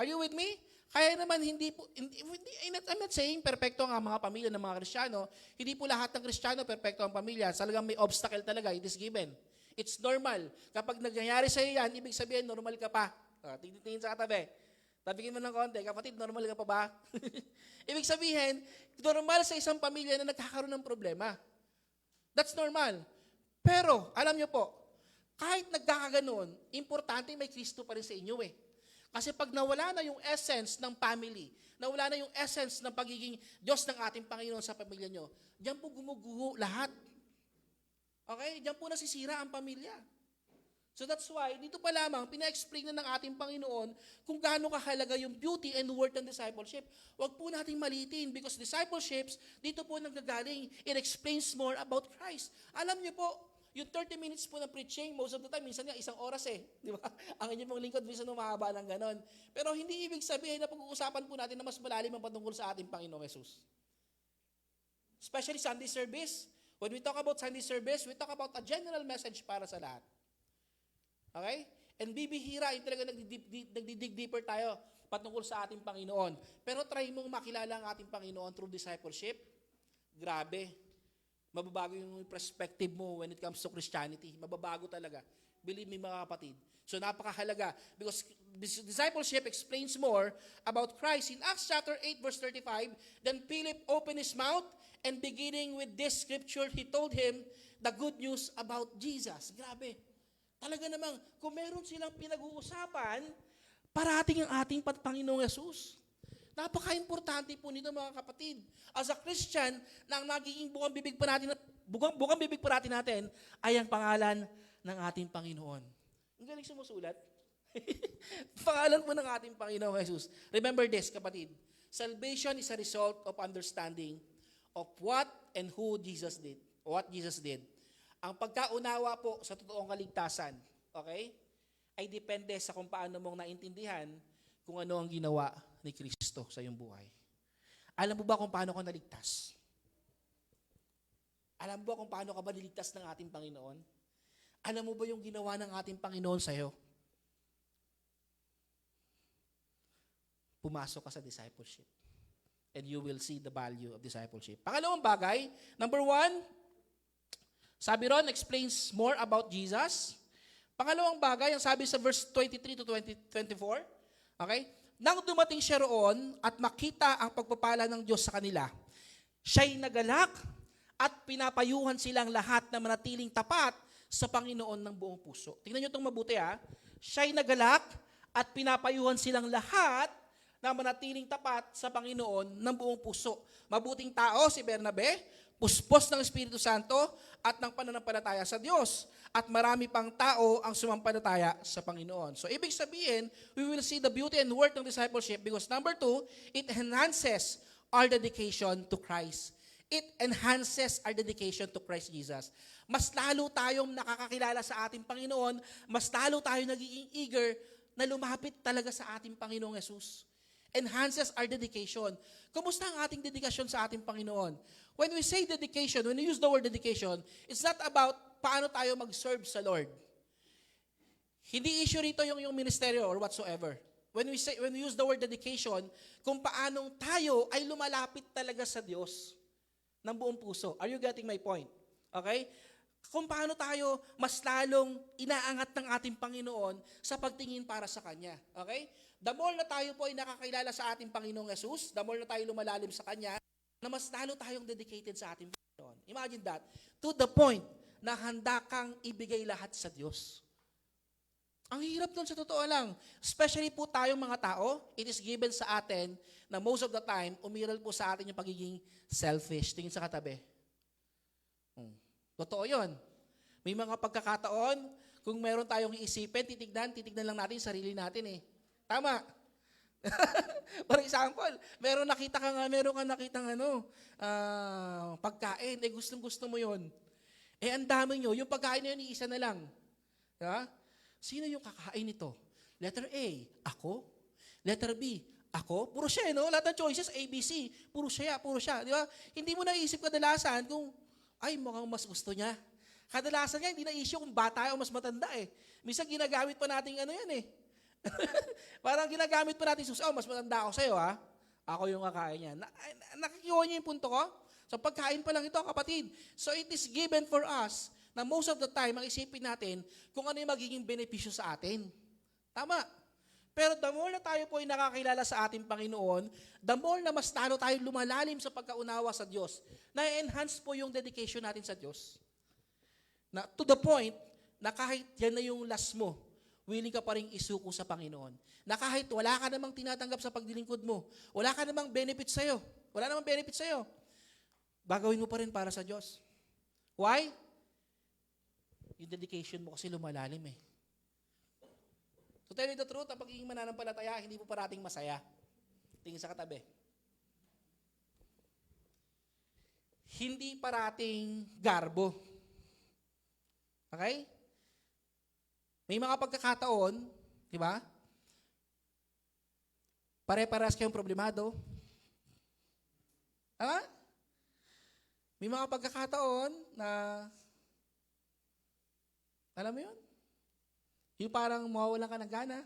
Are you with me? Kaya naman I'm not saying perfecto ang mga pamilya ng mga Kristiyano. Hindi po lahat ng Kristiyano perfecto ang pamilya. Talagang may obstacle talaga. It is given. It's normal. Kapag nangyayari sa iyo yan, ibig sabihin, normal ka pa. Tingin sa katabi. Tabigin mo ng konti, kapatid, normal ka pa ba? Ibig sabihin, normal sa isang pamilya na nagkakaroon ng problema. That's normal. Pero, alam niyo po, kahit nagkakaganon, importante may Kristo pa rin sa inyo Kasi pag nawala na yung essence ng family, nawala na yung essence ng pagiging Diyos ng ating Panginoon sa pamilya nyo, diyan po gumuguho lahat. Okay? Diyan po nasisira ang pamilya. So that's why, dito pa lamang, pina-explain na ng ating Panginoon kung gaano kahalaga yung beauty and worth ng discipleship. Huwag po nating malitin because discipleships, dito po nanggagaling, it explains more about Christ. Alam niyo po, yung 30 minutes po ng preaching, most of the time, minsan nga 1 oras Di ba? Ang inyong mga lingkod, minsan umahaba ng ganon. Pero hindi ibig sabihin na pag-uusapan po natin na mas malalim ang patungkol sa ating Panginoong Jesus. Especially Sunday service. When we talk about Sunday service, we talk about a general message para sa lahat. Okay? And bibihira, yung talaga nagdidig deeper tayo patungkol sa ating Panginoon. Pero try mong makilala ang ating Panginoon through discipleship. Grabe. Mababago yung perspective mo when it comes to Christianity. Mababago talaga. Believe me mga kapatid. So napakahalaga because discipleship explains more about Christ. In Acts chapter 8 verse 35, then Philip opened his mouth and beginning with this scripture, he told him the good news about Jesus. Grabe. Talaga namang, kung meron silang pinag-uusapan, parating ang ating Panginoong Yesus. Napaka-importante po nito mga kapatid. As a Christian, na ang nagiging bukang bibig pa natin ay ang pangalan ng ating Panginoon. Ang galing sumusulat. Pangalan po ng ating Panginoong Jesus. Remember this, kapatid. Salvation is a result of understanding of what and who Jesus did. What Jesus did. Ang pagkaunawa po sa totoong kaligtasan, okay, ay depende sa kung paano mong naintindihan kung ano ang ginawa ni Kristo sa iyong buhay. Alam mo ba kung paano ka naligtas? Alam mo ba kung paano ka ba niligtas ng ating Panginoon? Alam mo ba yung ginawa ng ating Panginoon sa iyo? Pumasok ka sa discipleship. And you will see the value of discipleship. Pangalawang bagay, number 1, sabi ron, explains more about Jesus. Pangalawang bagay, ang sabi sa verse 23 to 24, okay? Nang dumating siya roon at makita ang pagpapala ng Diyos sa kanila, siya'y nagalak at pinapayuhan silang lahat na manatiling tapat sa Panginoon ng buong puso. Tingnan nyo itong mabuti ha. Siya'y nagalak at pinapayuhan silang lahat na manatiling tapat sa Panginoon ng buong puso. Mabuting tao si Bernabe, puspos ng Espiritu Santo at ng pananampalataya sa Diyos. At marami pang tao ang sumampalataya sa Panginoon. So, ibig sabihin, we will see the beauty and worth ng discipleship because number 2, it enhances our dedication to Christ. It enhances our dedication to Christ Jesus. Mas lalo tayong nakakakilala sa ating Panginoon, mas lalo tayong nagiging eager na lumapit talaga sa ating Panginoong Yesus. Enhances our dedication. Kumusta ang ating dedikasyon sa ating Panginoon? When we say dedication, when we use the word dedication, it's not about paano tayo mag-serve sa Lord. Hindi issue rito yung ministeryo or whatsoever. When we use the word dedication, kung paanong tayo ay lumalapit talaga sa Diyos ng buong puso. Are you getting my point? Okay? Kung paano tayo mas lalong inaangat ng ating Panginoon sa pagtingin para sa Kanya. Okay? The more na tayo po ay nakakilala sa ating Panginoong Yesus, the more na tayo lumalalim sa Kanya, na mas lalo tayong dedicated sa ating Panginoon. Imagine that. To the point na handa kang ibigay lahat sa Diyos. Ang hirap nun sa totoo lang. Especially po tayong mga tao, it is given sa atin na most of the time, umiral po sa atin yung pagiging selfish. Tingin sa katabi. Totoo yun. May mga pagkakataon, kung meron tayong iisipin, titignan lang natin yung sarili natin eh. Tama. For example, meron kang nakitang pagkain, gustong-gusto mo yun. Ang dami nyo, yung pagkain na yun, iisa na lang. Diba? Sino yung kakain nito? Letter A, ako. Letter B, ako. Puro siya, no? Lahat ng choices, A, B, C. Puro siya. Di ba? Hindi mo naisip kadalasan kung, ay, mukhang mas gusto niya. Kadalasan nga, hindi na issue kung bata o mas matanda eh. Minsan ginagamit pa natin yan eh. Parang ginagamit pa natin, mas matanda ako sa'yo ha. Ako yung kakain niya. Nakikiwa niyo yung punto ko? So pagkain pa lang ito, kapatid. So it is given for us na most of the time, ang isipin natin kung ano yung magiging benepisyo sa atin. Tama. Pero the more na tayo po ay nakakilala sa ating Panginoon, the more na mas lalo tayo lumalalim sa pagkaunawa sa Diyos, na-enhance po yung dedication natin sa Diyos. Na, to the point na kahit yan na yung last mo, willing ka pa rin isuko sa Panginoon. Na kahit wala ka namang tinatanggap sa pagdilingkod mo, wala ka namang benefit sa'yo, gagawin mo pa rin para sa Diyos. Why? Yung dedication mo kasi lumalalim eh. To tell you the truth, ang pagiging mananampalataya, hindi po parating masaya. Tingin sa katabi. Hindi parating garbo. Okay? May mga pagkakataon, di ba? Pare-paras kayong problemado. Tama? May mga pagkakataon na, alam mo yun? Yung parang mawawalan ka ng gana.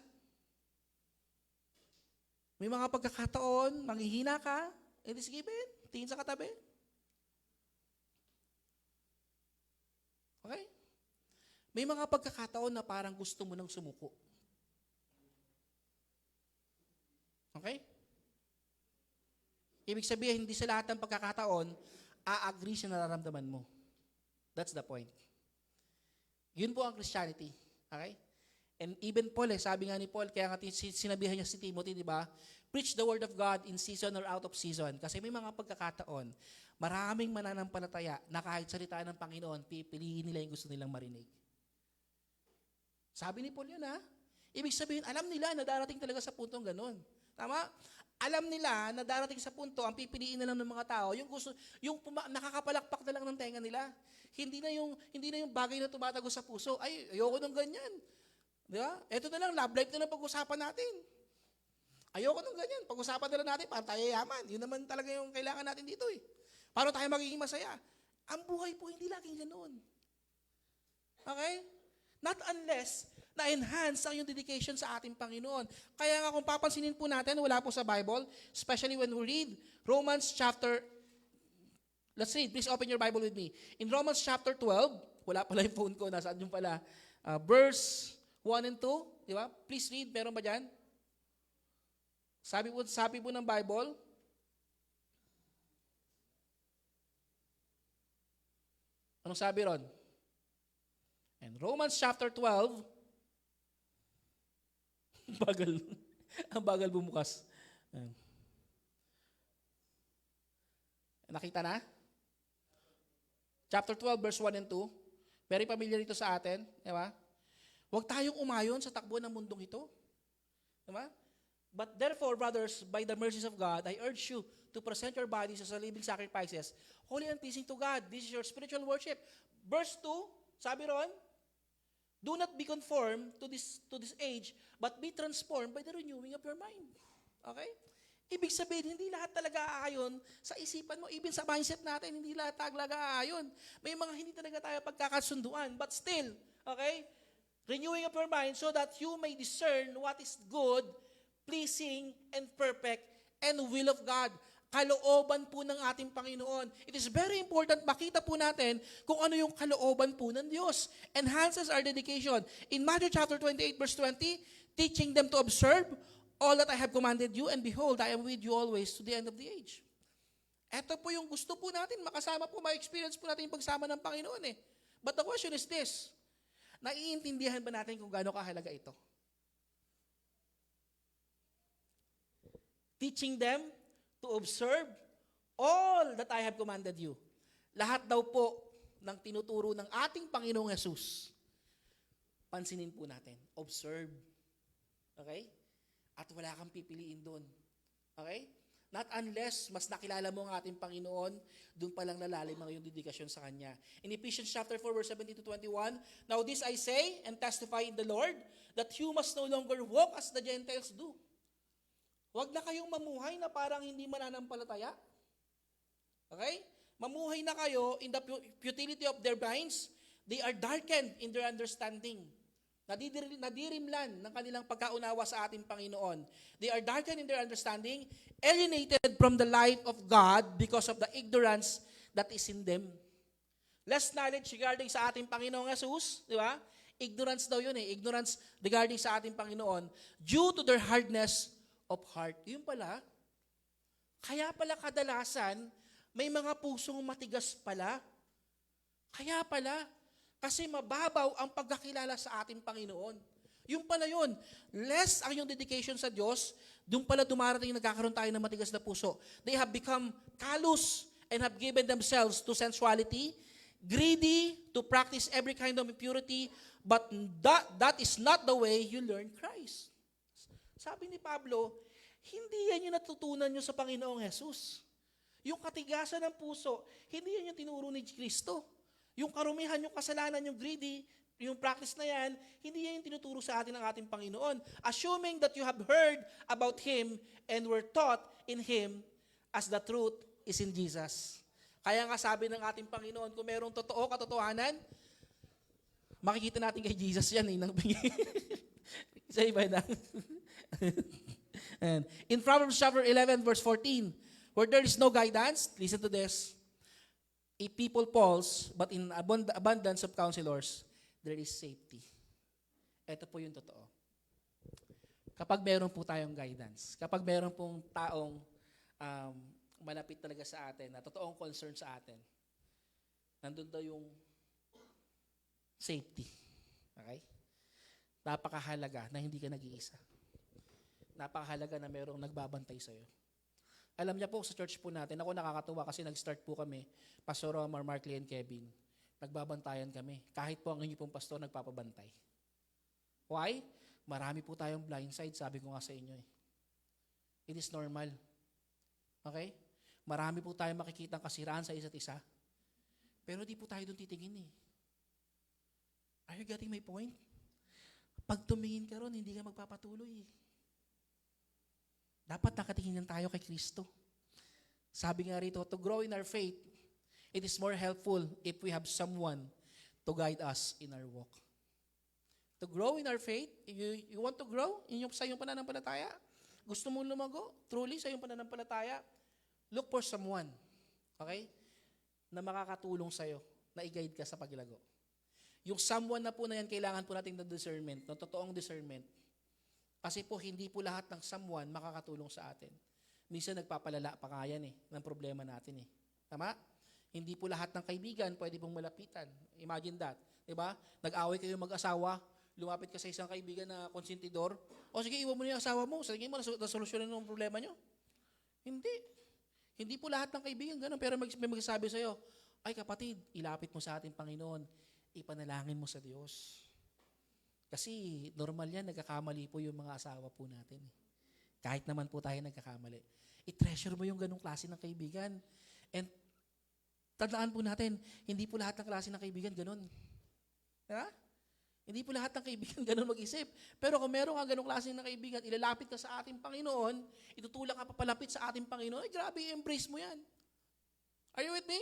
May mga pagkakataon, manghihina ka, it is given. Tingin sa katabi. Okay? May mga pagkakataon na parang gusto mo nang sumuko. Okay? Ibig sabihin, hindi sa lahat ng pagkakataon, a-agree sa nararamdaman mo. That's the point. Yun po ang Christianity. Okay? And even Paul, sabi nga ni Paul, kaya nga sinabihan niya si Timothy, di ba? Preach the word of God in season or out of season. Kasi may mga pagkakataon, maraming mananampalataya na kahit salita ng Panginoon, pipiliin nila yung gusto nilang marinig. Sabi ni Paul yun, ha? Ibig sabihin, alam nila na darating talaga sa puntong ganun. Tama? Alam nila na darating sa punto, ang pipiliin na lang ng mga tao, nakakapalakpak na lang ng tenga nila. Hindi na yung bagay na tumatago sa puso. Ay, ayoko ng ganyan. Di ba? Ito na lang, love life na lang pag-usapan natin. Ayoko ng ganyan. Pag-usapan na lang natin para tayo yaman. Yun naman talaga yung kailangan natin dito eh. Para tayo magiging masaya. Ang buhay po hindi laging ganoon. Okay? Not unless na-enhance ang yung dedication sa ating Panginoon. Kaya nga kung papansinin po natin, wala po sa Bible, especially when we read Romans chapter, let's read, please open your Bible with me. In Romans chapter 12, wala pala yung phone ko, nasaan yung pala, verse 1 and 2, di ba? Please read, meron ba dyan? Sabi po ng Bible, anong sabi ron? And Romans chapter 12, ang bagal bumukas. Nakita na? Chapter 12, verse 1 and 2. Very familiar ito sa atin. Di ba? Huwag tayong umayon sa takbo ng mundong ito. Di ba? But therefore, brothers, by the mercies of God, I urge you to present your bodies as a living sacrifices, holy and pleasing to God. This is your spiritual worship. Verse 2, sabi ron, do not be conformed to this age, but be transformed by the renewing of your mind. Okay? Ibig sabihin, hindi lahat talaga aayon sa isipan mo. Even sa mindset natin, hindi lahat talaga aayon. May mga hindi talaga tayo pagkakasunduan. But still, okay? Renewing of your mind so that you may discern what is good, pleasing, and perfect, and will of God. Kalooban po ng ating Panginoon. It is very important makita po natin kung ano yung kalooban po ng Diyos. Enhances our dedication. In Matthew chapter 28 verse 20, teaching them to observe all that I have commanded you, and behold, I am with you always to the end of the age. Ito po yung gusto po natin, makasama po, ma-experience po natin yung pagsama ng Panginoon eh. But the question is this, naiintindihan ba natin kung gaano kahalaga ito? Teaching them to observe all that I have commanded you. Lahat daw po ng tinuturo ng ating Panginoong Jesus, pansinin po natin. Observe. Okay? At wala kang pipiliin doon. Okay? Not unless mas nakilala mo ang ating Panginoon, doon pa lang lalalim ang iyong dedikasyon sa Kanya. In Ephesians chapter 4, verse 17 to 21, now this I say and testify in the Lord, that you must no longer walk as the Gentiles do. Huwag na kayong mamuhay na parang hindi mananampalataya. Okay? Mamuhay na kayo in the futility of their minds. They are darkened in their understanding. Nadirimlan ng kanilang pagkaunawa sa ating Panginoon. They are darkened in their understanding, alienated from the light of God because of the ignorance that is in them. Less knowledge regarding sa ating Panginoong Jesus, di ba? Ignorance daw yun eh. Ignorance regarding sa ating Panginoon due to their hardness of heart. Yun pala. Kaya pala kadalasan, may mga pusong matigas pala. Kaya pala, kasi mababaw ang pagkakilala sa ating Panginoon. Yung pala yun. Less ang yung dedication sa Diyos, doon pala dumarating nagkakaroon tayo ng matigas na puso. They have become callous and have given themselves to sensuality, greedy to practice every kind of impurity, but that is not the way you learn Christ. Sabi ni Pablo, hindi yan yung natutunan nyo sa Panginoong Jesus. Yung katigasan ng puso, hindi yan yung tinuro ni Kristo. Yung karumihan, yung kasalanan, yung greedy, yung practice na yan, hindi yan yung tinuturo sa atin ng ating Panginoon. Assuming that you have heard about Him and were taught in Him as the truth is in Jesus. Kaya nga sabi ng ating Panginoon, kung merong totoo, katotohanan, makikita natin kay Jesus yan. Sa iba na. And in Proverbs chapter 11 verse 14, where there is no guidance, listen to this, a people falls, but in abundance of counselors, there is safety. Ito po yung totoo. Kapag meron po tayong guidance, kapag meron pong taong malapit talaga sa atin, na totoong concern sa atin, nandun daw yung safety. Okay? napakahalaga na hindi ka nag-iisa. Napakahalaga na mayroong nagbabantay sa'yo. Alam niya po, sa church po natin, ako nakakatuwa kasi nag-start po kami, Pastor Omar, Markley, and Kevin. Nagbabantayan kami. Kahit po ang inyo pong pastor, nagpapabantay. Why? Marami po tayong blind side, sabi ko nga sa inyo eh. It is normal. Okay? Marami po tayong makikitang kasiraan sa isa't isa. Pero di po tayo doon titingin eh. Are you getting my point? Pag tumingin ka ron, hindi ka magpapatuloy eh. Dapat nakatingin tayo kay Kristo. Sabi nga rito, to grow in our faith, it is more helpful if we have someone to guide us in our walk. To grow in our faith, you want to grow sa iyong pananampalataya? Gusto mong lumago? Truly sa iyong pananampalataya? Look for someone, okay? Na makakatulong sa'yo, na i-guide ka sa paglago. Yung someone na po na yan, kailangan po natin ng discernment, ng totoong discernment. Kasi po, hindi po lahat ng someone makakatulong sa atin. Minsan nagpapalala pa nga yan ng problema natin eh. Tama? Hindi po lahat ng kaibigan pwede pong malapitan. Imagine that. Diba? Nag-away kayo mag-asawa, lumapit ka sa isang kaibigan na konsentidor, o sige, iwan mo na yung asawa mo, sa tingin mo, nasolusyonan mo ang problema nyo. Hindi. Hindi po lahat ng kaibigan ganun, pero may magsasabi sa'yo, ay kapatid, ilapit mo sa ating Panginoon, ipanalangin mo sa Diyos. Kasi normal yan, nagkakamali po yung mga asawa po natin. Kahit naman po tayo nagkakamali. I-treasure mo yung ganung klase ng kaibigan. And tandaan po natin, hindi po lahat ng klase ng kaibigan ganun. Ha? Hindi po lahat ng kaibigan ganun mag-isip. Pero kung meron ka ganung klase ng kaibigan, ilalapit ka sa ating Panginoon, itutulak ka papalapit sa ating Panginoon, ay grabe, embrace mo yan. Are you with me?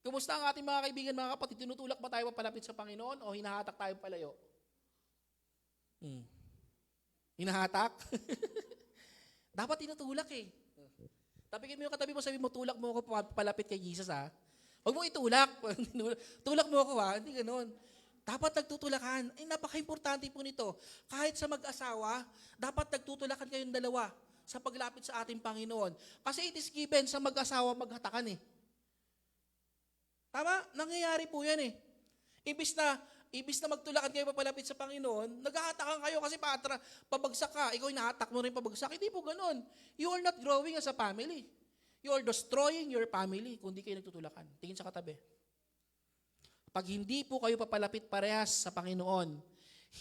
Kumusta ang ating mga kaibigan, mga kapatid? Tinutulak ba tayo papalapit sa Panginoon o hinahatak tayo palayo? Hinahatak? Dapat tinutulak eh. Tapikin mo yung katabi mo, sabi mo, tulak mo ako palapit kay Jesus ha. Huwag mo itulak. Tulak mo ako ha. Hindi ganun. Dapat nagtutulakan. Ay, napaka-importante po nito. Kahit sa mag-asawa, dapat nagtutulakan kayong dalawa sa paglapit sa ating Panginoon. Kasi it is given sa mag-asawa maghatakan eh. Tama? Nangyayari po yan eh. Ibis na magtulakan kayo papalapit sa Panginoon, naghahatakan kayo kasi pabagsak ka, ikaw hinahatak mo rin pabagsak. Hindi po ganun. You are not growing as a family. You are destroying your family kung di kayo nagtutulakan. Tingin sa katabi. Pag hindi po kayo papalapit parehas sa Panginoon,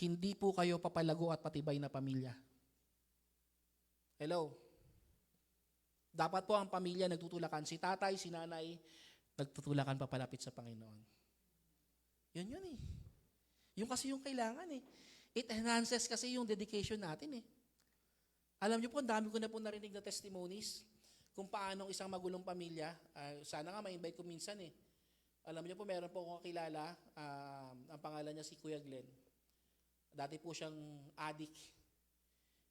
hindi po kayo papalago at patibay na pamilya. Hello? Dapat po ang pamilya nagtutulakan. Si tatay, si nanay, nagtutulakan papalapit sa Panginoon. Yun eh. Yung kasi yung kailangan eh. It enhances kasi yung dedication natin eh. Alam niyo po, ang dami ko na po narinig na testimonies kung paano isang magulong pamilya, sana nga ma-invite ko minsan eh. Alam niyo po, meron po akong kilala, ang pangalan niya si Kuya Glenn. Dati po siyang addict.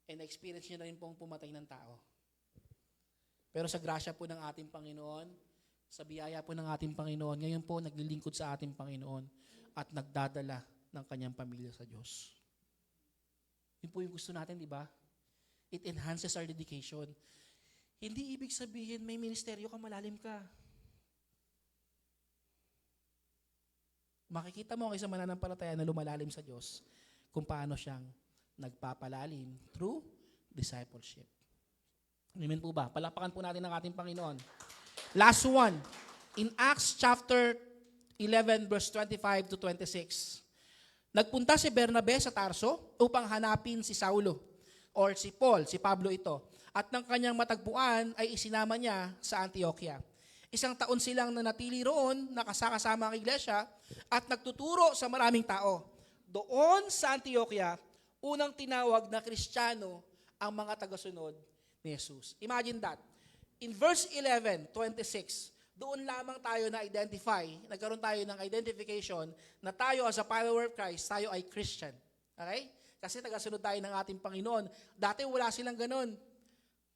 And experience niya na rin pong pumatay ng tao. Pero sa grasya po ng ating Panginoon, sa biyaya po ng ating Panginoon, ngayon po naglilingkod sa ating Panginoon at nagdadala ng kanyang pamilya sa Diyos. Yun po yung gusto natin, di ba? It enhances our dedication. Hindi ibig sabihin may ministeryo ka, malalim ka. Makikita mo ang isang mananampalataya na lumalalim sa Diyos kung paano siyang nagpapalalim through discipleship. Amen po ba? Palakpakan po natin ang ating Panginoon. Last one. In Acts chapter 11 verse 25 to 26. Nagpunta si Bernabe sa Tarso upang hanapin si Saulo or si Paul, si Pablo ito. At nang kanyang matagpuan ay isinama niya sa Antioquia. 1 taon silang nanatili roon, nakasama ang iglesia at nagtuturo sa maraming tao. Doon sa Antioquia, unang tinawag na Kristiyano ang mga tagasunod ni Jesus. Imagine that. In verse 11, 26, doon lamang tayo na-identify, nagkaroon tayo ng identification na tayo as a follower of Christ, tayo ay Christian. Okay? Kasi tagasunod tayo ng ating Panginoon. Dati wala silang ganun.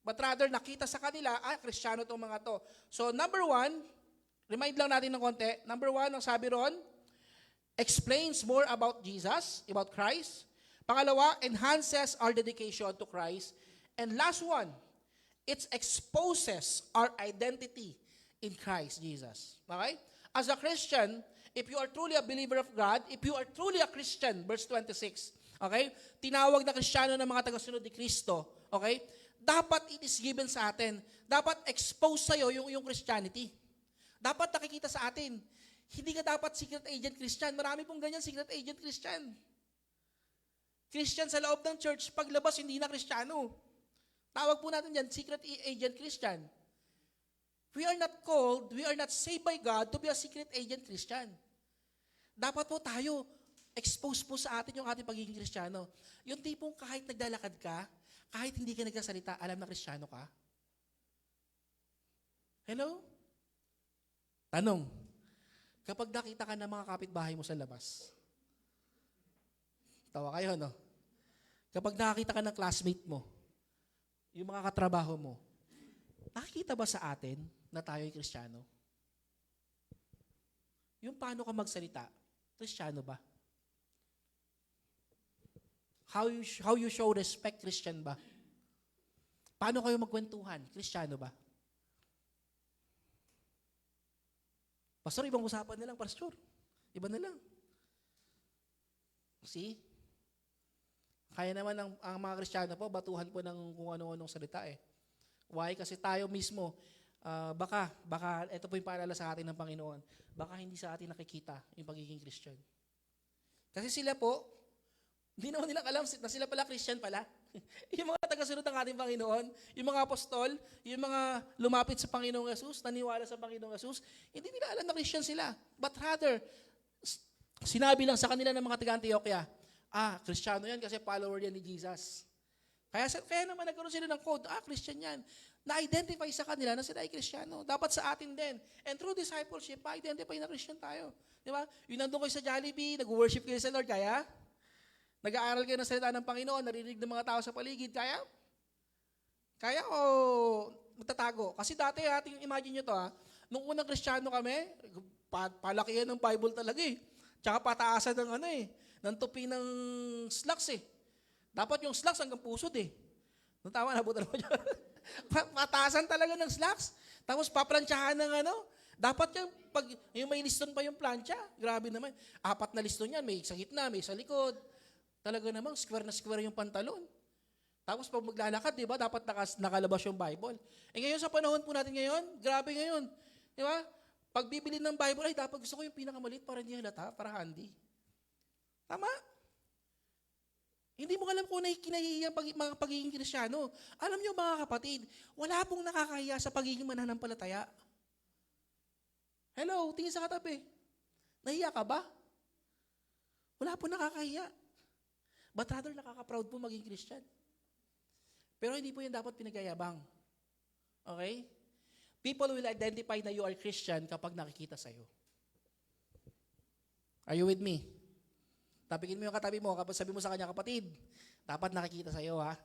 But rather, nakita sa kanila, Kristiyano itong mga to. So, number one, remind lang natin ng konti. Number one, ang sabi ron, explains more about Jesus, about Christ. Pangalawa, enhances our dedication to Christ. And last one, it exposes our identity in Christ Jesus. Okay? As a Christian, if you are truly a believer of God, if you are truly a Christian, verse 26, Okay? Tinawag na Kristiyano ng mga tagasunod ni Kristo. Okay? Dapat it is given sa atin. Dapat expose sa'yo yung Christianity. Dapat nakikita sa atin. Hindi ka dapat secret agent Christian. Marami pong ganyan secret agent Christian. Christian sa loob ng church, paglabas hindi na Kristiyano. Tawag po natin yan, secret agent Christian. We are not called, we are not saved by God to be a secret agent Christian. Dapat po tayo, expose po sa atin yung ating pagiging Kristiyano. Yung tipong kahit naglalakad ka, kahit hindi ka nagsasalita, alam na Kristiyano ka. Hello? Tanong, kapag nakita ka ng mga kapitbahay mo sa labas, tawa kayo, no? Kapag nakakita ka ng classmate mo, yung mga katrabaho mo, nakikita ba sa atin na tayo ay Kristiyano? Yung paano ka magsalita, Kristiyano ba? How you show respect, Christian ba? Paano kayo magkwentuhan, Kristiyano ba? Pastor, ibang usapan na lang, pastor. Iba na lang. See? Kaya naman ang mga Kristiyano po, batuhan po ng kung ano-anong salita eh. Why? Kasi tayo mismo, baka, ito po yung paalala sa atin ng Panginoon, baka hindi sa atin nakikita yung pagiging Christian. Kasi sila po, hindi naman nila alam na sila pala Christian pala. Yung mga tagasunod ng ating Panginoon, yung mga apostol, yung mga lumapit sa Panginoong Yesus, naniwala sa Panginoong Yesus, hindi nila alam na Christian sila. But rather, sinabi lang sa kanila ng mga taga-Antioquia, Kristiyano yan kasi follower yan ni Jesus. Kaya naman nagkaroon sila ng code, Christian yan. Na-identify sa kanila na sila ay Kristiyano. Dapat sa atin din. And through discipleship, ma-identify na Christian tayo. Di ba? Yung nandun kayo sa Jollibee, nag-worship kayo sa Lord, kaya? Nag-aaral kayo ng salita ng Panginoon, naririnig ng mga tao sa paligid, kaya? Kaya o magtatago? Kasi dati, imagine nyo to, nung unang Kristiyano kami, palakihan ng Bible talaga eh. Tsaka pataasan ng ng tupi ng slacks eh. Dapat yung slacks hanggang pusod eh. Natawa na po talaga dyan. Pataasan talaga ng slacks. Tapos paplantsahan ng dapat yung may liston pa yung plancha. Grabe naman. 4 na liston yan. May sa gitna, may sa likod. Talaga namang square na square yung pantalon. Tapos pag maglalakad, di ba, dapat nakalabas yung Bible. Ngayon sa panahon po natin ngayon, grabe ngayon. Di ba? Pag bibili ng Bible, dapat gusto ko yung pinakamaliit para hindi halata, para handy. Tama? Hindi mo alam kung kinahihiya mga pagiging Kristiyano. Alam niyo mga kapatid, wala pong nakakahiya sa pagiging mananampalataya. Hello, tingin sa katabi. Nahiya ka ba? Wala pong nakakahiya. But rather, nakaka-proud po maging Christian. Pero hindi po yan dapat pinagayabang. Okay? People will identify na you are Christian kapag nakikita sa'yo. Are you with me? Tapikin mo yung katabi mo, kapag sabi mo sa kanya, kapatid, dapat nakikita sa'yo, ha?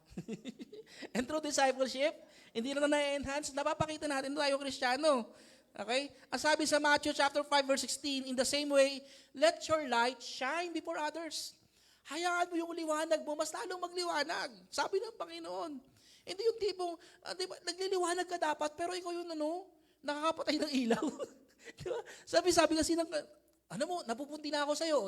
And through discipleship, hindi na na-enhance, napapakita natin tayo Kristiyano. Okay? Ang sabi sa Matthew chapter 5, verse 16, in the same way, let your light shine before others. Hayaan mo yung liwanag mo, mas lalong magliwanag. Sabi ng Panginoon. Hindi yung tipong, diba, nagliliwanag ka dapat, pero ikaw yung nakakapatay ng ilaw. Diba? Sabi kasi ng, napupundi na ako sa'yo.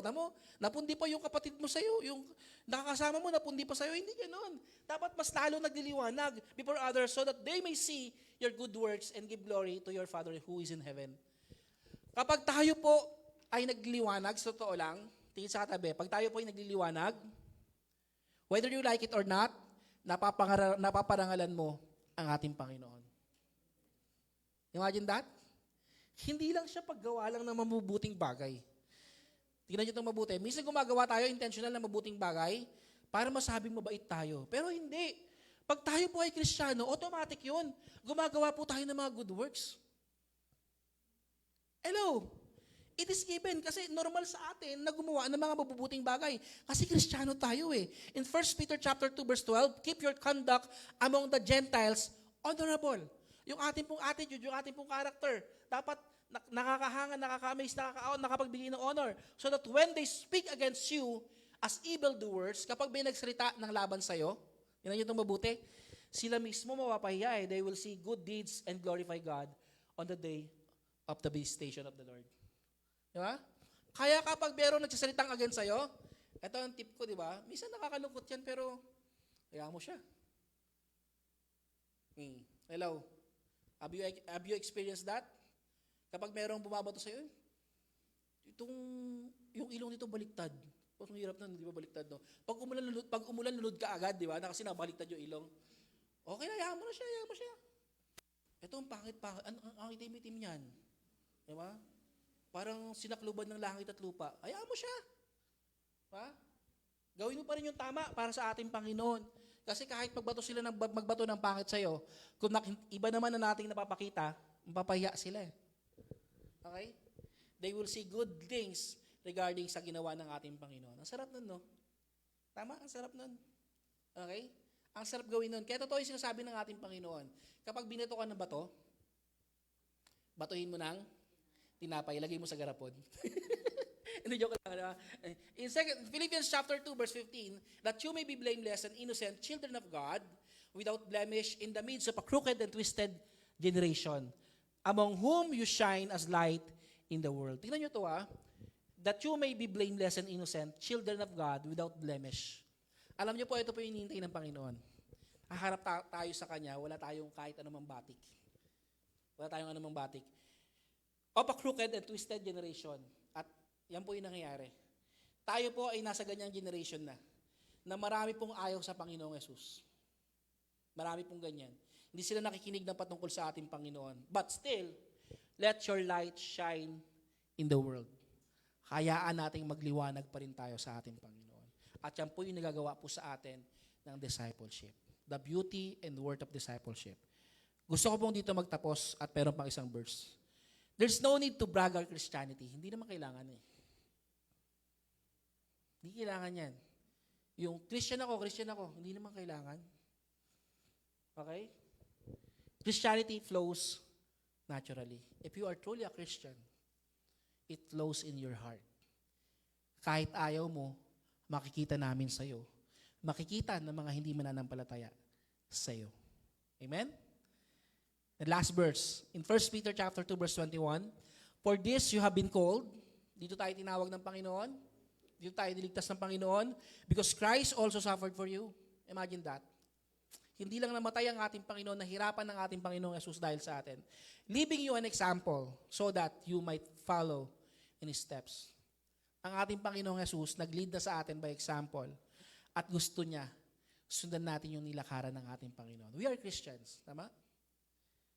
Napundi pa yung kapatid mo sa'yo. Yung nakakasama mo, napundi pa sa'yo. Hindi ganoon. Dapat mas lalo nagliliwanag before others so that they may see your good works and give glory to your Father who is in heaven. Kapag tayo po ay nagliliwanag, sa totoo lang, tingin sa katabi, pag tayo po ay nagliliwanag, whether you like it or not, napaparangalan mo ang ating Panginoon. Imagine that? Hindi lang siya paggawa lang ng mabubuting bagay. Tingnan nyo itong mabuti. Minsan gumagawa tayo intentional na mabuting bagay para masabing mabait tayo. Pero hindi. Pag tayo po ay Kristiyano, automatic yun. Gumagawa po tayo ng mga good works. Hello? It is given kasi normal sa atin na gumawa ng mga mabubuting bagay. Kasi Kristiyano tayo eh. In 1 Peter chapter 2 verse 12, keep your conduct among the Gentiles honorable. Yung ating pong attitude, yung ating pong character, dapat nakakahanga, nakaka-amaze, nakapagbigay ng honor. So that when they speak against you as evildoers, kapag may nagsalita ng laban sa'yo, yun itong mabuti, sila mismo mapapahiya eh. They will see good deeds and glorify God on the day of the visitation of the Lord. Diba? Kaya kapag meron nagsasalitang against sa'yo, Ito ang tip ko, di ba? Minsan nakakalungkot yan, pero kaya mo siya. Hello? Have you experienced that? Kapag merong bumabato sa'yo, yung ilong nito baliktad. Parang hirap na, di ba baliktad, no? Pag umulan, lunod ka agad, di ba? Na kasi nabaliktad yung ilong. Okay, hayaan mo na siya, hayaan mo siya. Ito ang pangit-pangit. Ang itim-itim yan. Di ba? Parang sinakluban ng langit at lupa. Hayaan mo siya. Ha? Gawin mo pa rin yung tama para sa ating Panginoon. Kasi kahit magbato sila magbato ng pangit sa'yo, kung iba naman na nating napapakita, mapapahiya sila eh. Okay? They will see good things regarding sa ginawa ng ating Panginoon. Ang sarap nun, no? Tama? Ang sarap nun. Okay? Ang sarap gawin nun. Kaya totoo yung sinasabi ng ating Panginoon. Kapag binato ka ng bato, batuhin mo ng tinapay, ilagay mo sa garapon. Hindi, joke lang. In Philippians chapter 2, verse 15, that you may be blameless and innocent children of God, without blemish in the midst of a crooked and twisted generation, among whom you shine as light in the world. Tingnan nyo ito that you may be blameless and innocent, children of God, without blemish. Alam nyo po, ito po yung hinihintay ng Panginoon. Haharap tayo sa Kanya, wala tayong kahit anumang batik. Wala tayong anumang batik. Of a crooked and twisted generation. At yan po yung nangyayari. Tayo po ay nasa ganyang generation na marami pong ayaw sa Panginoong Yesus. Marami pong ganyan. Hindi sila nakikinig ng patungkol sa ating Panginoon. But still, let your light shine in the world. Hayaan nating magliwanag pa rin tayo sa ating Panginoon. At yan po yung nagagawa po sa atin ng discipleship. The beauty and worth of discipleship. Gusto ko pong dito magtapos at meron pang isang verse. There's no need to brag our Christianity. Hindi naman kailangan eh. Hindi kailangan yan. Yung Christian ako. Hindi naman kailangan. Okay? Christianity flows naturally. If you are truly a Christian, it flows in your heart. Kahit ayaw mo, makikita namin sa'yo. Makikita ng mga hindi mananampalataya sa'yo. Amen? The last verse, in 1 Peter chapter 2, verse 21, for this you have been called, dito tayo tinawag ng Panginoon, dito tayo niligtas ng Panginoon, because Christ also suffered for you. Imagine that. Hindi lang namatay ang ating Panginoon, nahirapan ng ating Panginoong Jesus dahil sa atin. Leaving you an example so that you might follow in His steps. Ang ating Panginoong Jesus nag-lead na sa atin by example at gusto niya sundan natin yung nilakaran ng ating Panginoon. We are Christians, tama?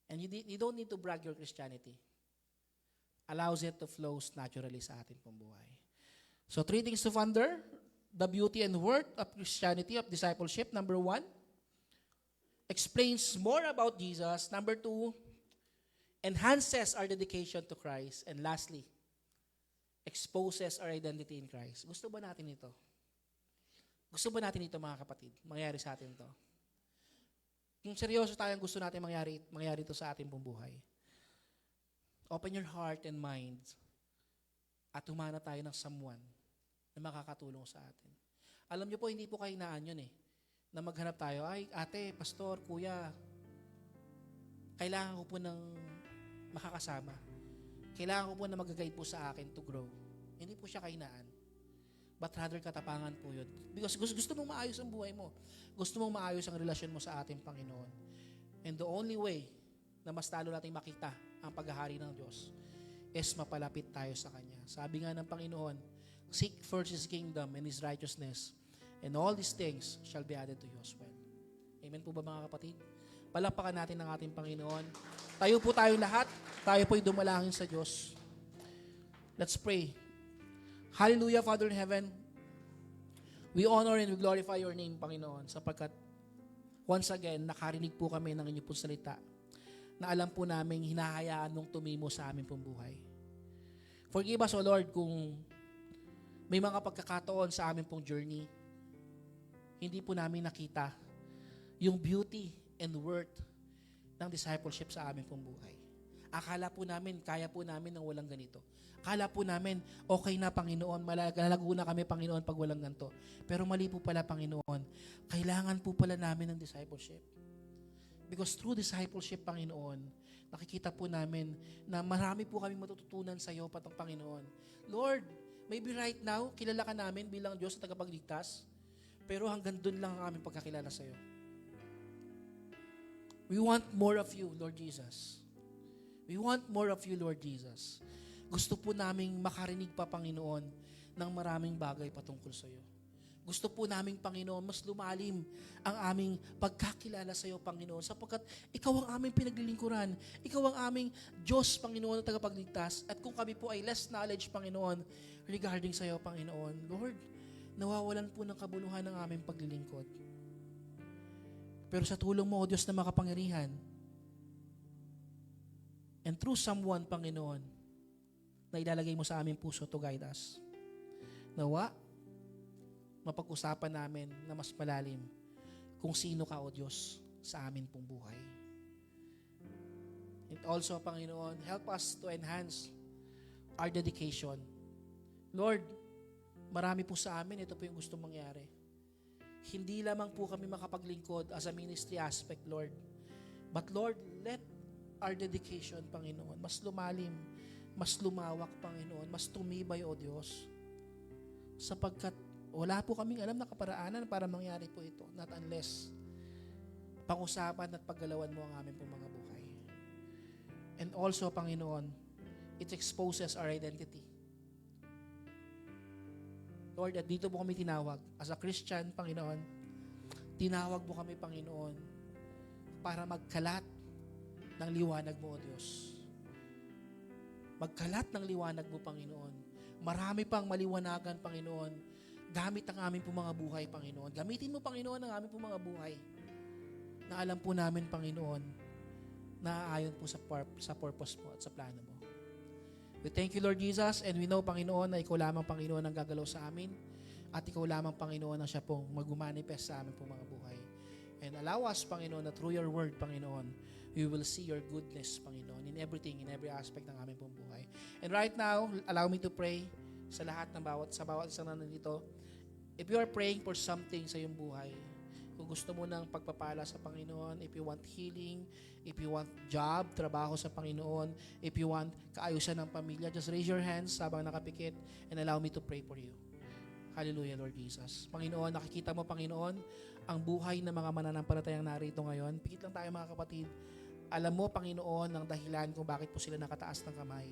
And you don't need to brag your Christianity. Allows it to flow naturally sa ating pambuhay. So 3 things to ponder, the beauty and worth of Christianity, of discipleship. Number 1, explains more about Jesus. Number 2, enhances our dedication to Christ. And lastly, exposes our identity in Christ. Gusto ba natin ito? Gusto ba natin ito, mga kapatid? Mangyari sa atin ito. Kung seryoso tayong gusto natin mangyari ito sa ating buhay. Open your heart and mind at humana tayo ng someone na makakatulong sa atin. Alam niyo po, hindi po kahinaan yun na maghanap tayo, ay ate, pastor, kuya, kailangan ko po ng makakasama. Kailangan ko po na mag-guide po sa akin to grow. Hindi po siya kahinaan. But rather katapangan po yun. Because gusto mong maayos ang buhay mo. Gusto mong maayos ang relasyon mo sa ating Panginoon. And the only way na mas talo natin makita ang paghahari ng Diyos is mapalapit tayo sa Kanya. Sabi nga ng Panginoon, seek first His kingdom and His righteousness, and all these things shall be added to you as well. Amen po ba, mga kapatid? Palakpakan natin ang ating Panginoon. Tayo po tayo lahat. Tayo po'y dumalangin sa Diyos. Let's pray. Hallelujah, Father in heaven. We honor and we glorify your name, Panginoon, sapagkat once again, nakarinig po kami ng inyong pong salita na alam po namin hinahayaan mong tumimo sa aming pong buhay. Forgive us, O Lord, kung may mga pagkakataon sa aming pong journey, hindi po namin nakita yung beauty and worth ng discipleship sa aming pong buhay. Akala po namin, kaya po namin nang walang ganito. Akala po namin, okay na, Panginoon, malalago na kami, Panginoon, pag walang ganito. Pero mali po pala, Panginoon. Kailangan po pala namin ng discipleship. Because through discipleship, Panginoon, nakikita po namin na marami po kami matututunan sa iyo, patong Panginoon. Lord, Maybe right now, kilala ka namin bilang Diyos na tagapagligtas, pero hanggang doon lang ang aming pagkakilala sa'yo. We want more of you, Lord Jesus. We want more of you, Lord Jesus. Gusto po naming makarinig pa, Panginoon, ng maraming bagay patungkol sa iyo. Gusto po naming, Panginoon, mas lumalim ang aming pagkakilala sa iyo, Panginoon, sapagkat ikaw ang aming pinaglilingkuran. Ikaw ang aming Diyos, Panginoon, na tagapagligtas. At kung kami po ay less knowledge, Panginoon, regarding sa iyo, Panginoon, Lord, nawawalan po ng kabuluhan ng aming paglilingkod. Pero sa tulong mo, O Diyos na makapangyarihan, and through someone, Panginoon, na ilalagay mo sa aming puso to guide us, nawa, mapag-usapan namin na mas malalim kung sino ka, O Diyos, sa amin pong buhay. And also, Panginoon, help us to enhance our dedication. Lord, marami po sa amin, ito po yung gusto mangyari. Hindi lamang po kami makapaglingkod as a ministry aspect, Lord. But Lord, let our dedication, Panginoon, mas lumalim, mas lumawak, Panginoon, mas tumibay, O Diyos. Sapagkat wala po kaming alam na kaparaanan para mangyari po ito, not unless pag-usapan at paggalawan mo ang aming pong mga buhay. And also, Panginoon, it exposes our identity. Lord, at dito po kami tinawag. As a Christian, Panginoon, tinawag mo kami, Panginoon, para magkalat ng liwanag mo, O Diyos. Magkalat ng liwanag mo, Panginoon. Marami pang maliwanagan, Panginoon, gamit ang aming po mga buhay, Panginoon. Gamitin mo, Panginoon, ang aming po mga buhay na alam po namin, Panginoon, na aayon po sa purpose mo at sa plano mo. We thank you, Lord Jesus, and we know, Panginoon, na ikaw lamang, Panginoon, ang gagalaw sa amin at ikaw lamang, Panginoon, ang siya pong mag-manifest sa amin pong mga buhay. And allow us, Panginoon, na through your word, Panginoon, we will see your goodness, Panginoon, in everything, in every aspect ng aming pong buhay. And right now, allow me to pray sa lahat ng sa bawat isang nandito. If you are praying for something sa iyong buhay, kung gusto mo ng pagpapala sa Panginoon, if you want healing, if you want job, trabaho sa Panginoon, if you want kaayusan ng pamilya, just raise your hands habang nakapikit and allow me to pray for you. Hallelujah, Lord Jesus. Panginoon, nakikita mo, Panginoon, ang buhay ng mga mananampalatayang narito ngayon. Pikit lang tayo, mga kapatid. Alam mo, Panginoon, ang dahilan kung bakit po sila nakataas ng kamay.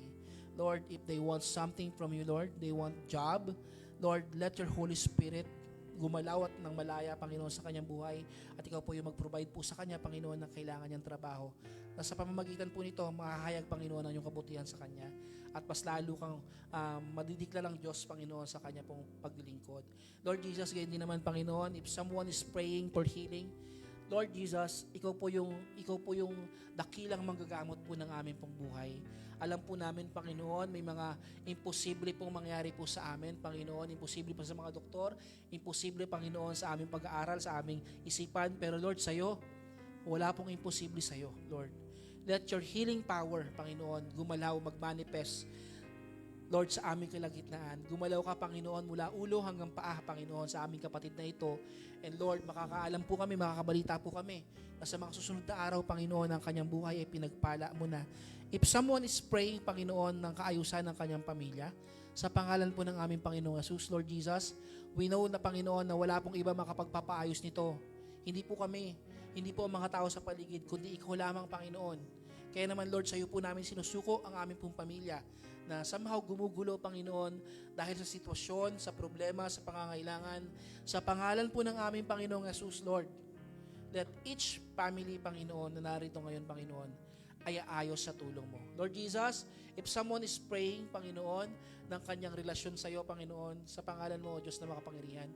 Lord, if they want something from you, Lord, they want job, Lord, let your Holy Spirit gumalaw at ng malaya, Panginoon, sa kanyang buhay. At ikaw po yung mag-provide po sa kanya, Panginoon, ng kailangan niyang trabaho. Na sa pamamagitan po nito, mahahayag, Panginoon, ang iyong kabutihan sa kanya. At mas lalo kang madidikla ng Diyos, Panginoon, sa kanya pong paglilingkod. Lord Jesus, ganyan din naman, Panginoon, if someone is praying for healing, Lord Jesus, ikaw po yung dakilang manggagamot po ng aming pong buhay. Alam po namin, Panginoon, may mga imposible pong mangyari po sa amin, Panginoon. Imposible po sa mga doktor, imposible, Panginoon, sa aming pag-aaral, sa aming isipan. Pero Lord, sa'yo, wala pong imposible sa'yo, Lord. Let your healing power, Panginoon, gumalaw, mag-manifest, Lord, sa aming kalagitnaan. Gumalaw ka, Panginoon, mula ulo hanggang paa, Panginoon, sa aming kapatid na ito. And Lord, makakaalam po kami, makakabalita po kami na sa mga susunod na araw, Panginoon, ang kanyang buhay ay pinagpala mo na. If someone is praying, Panginoon, ng kaayusan ng kanyang pamilya, sa pangalan po ng aming Panginoong Jesus, Lord Jesus, we know na, Panginoon, na wala pong iba makapagpapaayos nito. Hindi po kami, hindi po ang mga tao sa paligid, kundi ikaw lamang, Panginoon. Kaya naman, Lord, sa iyo po namin sinusuko ang aming pong pamilya na somehow gumugulo, Panginoon, dahil sa sitwasyon, sa problema, sa pangangailangan. Sa pangalan po ng aming Panginoong Jesus, Lord, let each family, Panginoon, na narito ngayon, Panginoon, ay aayos sa tulong mo. Lord Jesus, if someone is praying, Panginoon, ng kanyang relasyon sa iyo, Panginoon, sa pangalan mo, Diyos na makapangyarihan,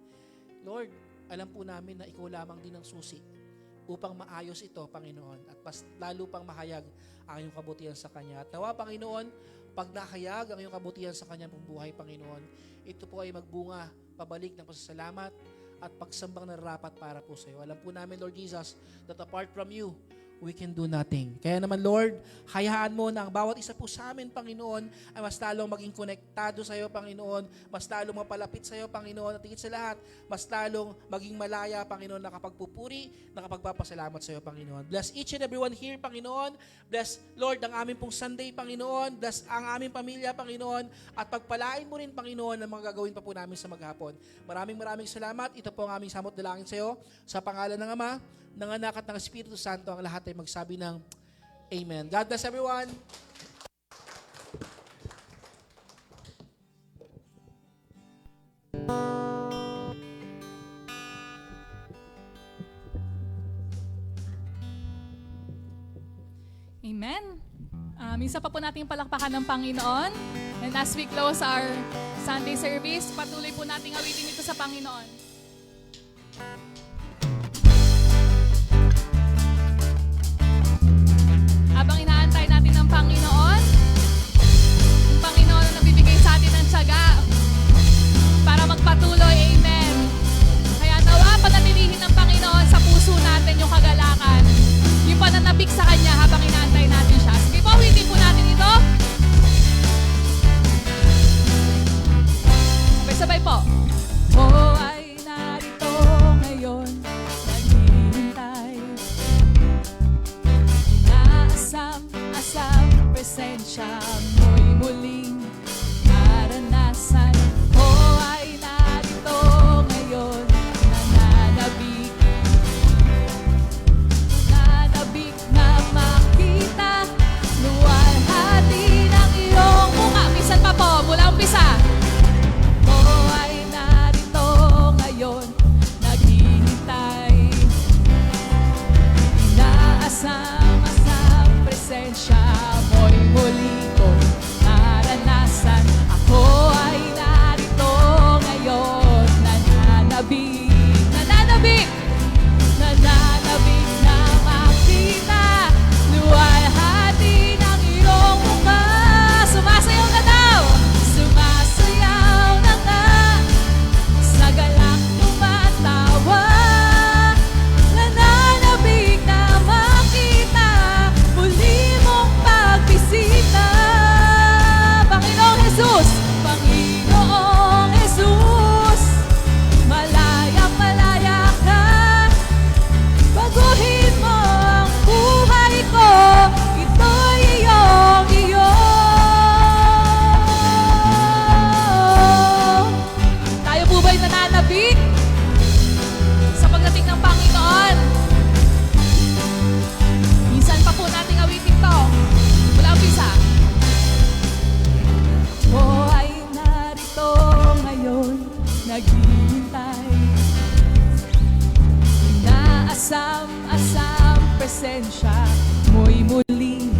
Lord, alam po namin na ikaw lamang din ang susi upang maayos ito, Panginoon, at mas lalo pang mahayag ang iyong kabutihan sa Kanya. At nawa, Panginoon, pag nahayag ang iyong kabutihan sa Kanyang buhay, Panginoon, ito po ay magbunga, pabalik ng pasasalamat at pagsambang nararapat para po sa iyo. Alam po namin, Lord Jesus, that apart from you, we can do nothing. Kaya naman, Lord, hayaan mo na ang bawat isa po sa amin, Panginoon, ay mas lalong maging konektado sa iyo, Panginoon, mas lalong mapalapit sa iyo, Panginoon, at higit sa lahat, mas lalong maging malaya, Panginoon, nakapagpupuri, nakapagpapasalamat sa iyo, Panginoon. Bless each and everyone here, Panginoon. Bless, Lord, ang aming pong Sunday, Panginoon. Bless ang aming pamilya, Panginoon. At pagpalain mo rin, Panginoon, ang mga gagawin pa po namin sa maghapon. Maraming salamat. Ito po ang aming samot dalangin sa iyo. Sa pangalan ng Ama, ng Anak at ng Espiritu Santo, ang lahat ay magsabi ng Amen. God bless everyone. Amen. Minsan pa po natin palakpakan ng Panginoon. And as we close our Sunday service, patuloy po nating awitin ito sa Panginoon. Habang inaantay natin ng Panginoon, yung Panginoon na nagbibigay sa atin ng tiyaga para magpatuloy. Amen. Kaya nawa panatilihin ng Panginoon sa puso natin yung kagalakan, yung pananabik sa Kanya habang inaantay natin siya. Sige po, awitin po natin ito. Sabay-sabay po. Oh, ay narito ngayon, naghihintay. Inaasam-asam presensya mo'y muling naranasan. Oh, ay narito ngayon, nananabik. Nananabik na makita, luwalhati ng iyong mukha. Minsan pa po, mula umpisa. Oh, ay narito ngayon, naghihintay. Inaasam-asam presensya mo'y muli kong naranasan. Ako ay narito ngayon, nananabik. Nananabik! Nananabik na makita, luwalhati ng iyong mukha. Sumasayaw na daw! Sumasayaw na nga, sa galak tumatawa. Nananabik na makita, muli mong pagbisita. Panginoong Jesus, Panginoong Jesus, malayang-malaya ka. Baguhin mo ang buhay ko, ito'y iyong-iyo. Tayo po ba'y nananabik sa pagdating ng Panginoon? Minsan pa po nating awitin to. Mula umpisa. Oh, ay narito ngayon, naghihintay. Inaasam-asam presensya mo'y muling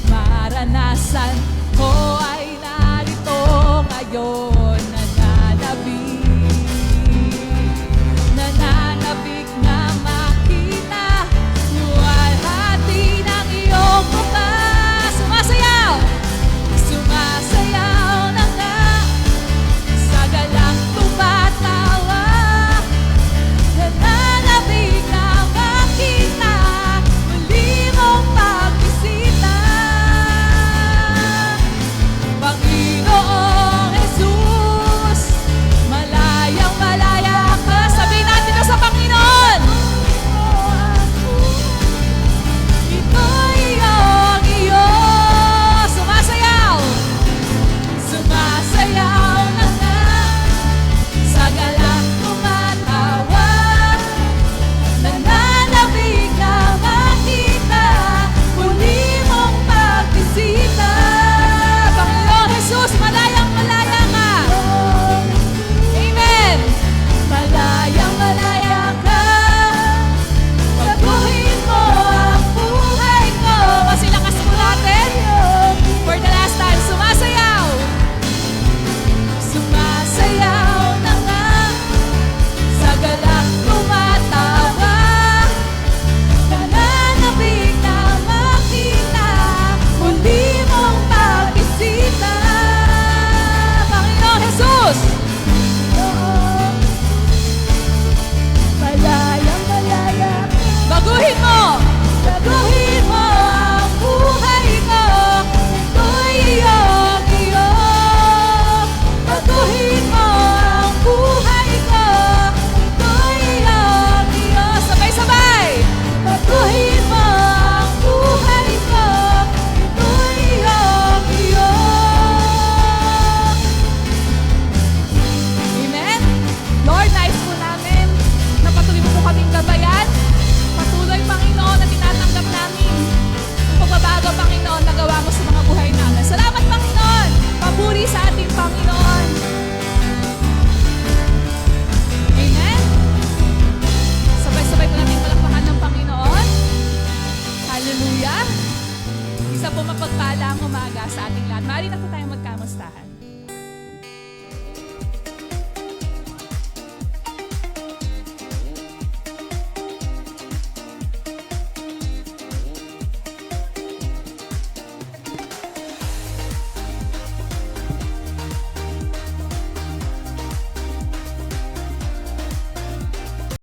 maranasan. Oh, ay narito ngayon, nananabik. Nananabik na makita, luwalhati ng iyong mukha. Sumasayaw! Sumasayaw na nga, sa galak tumatawa. Nananabik na makita, muli mong pagbisita. mapagpalang umaga sa ating lahat. Maaari na po tayo magkamustahan.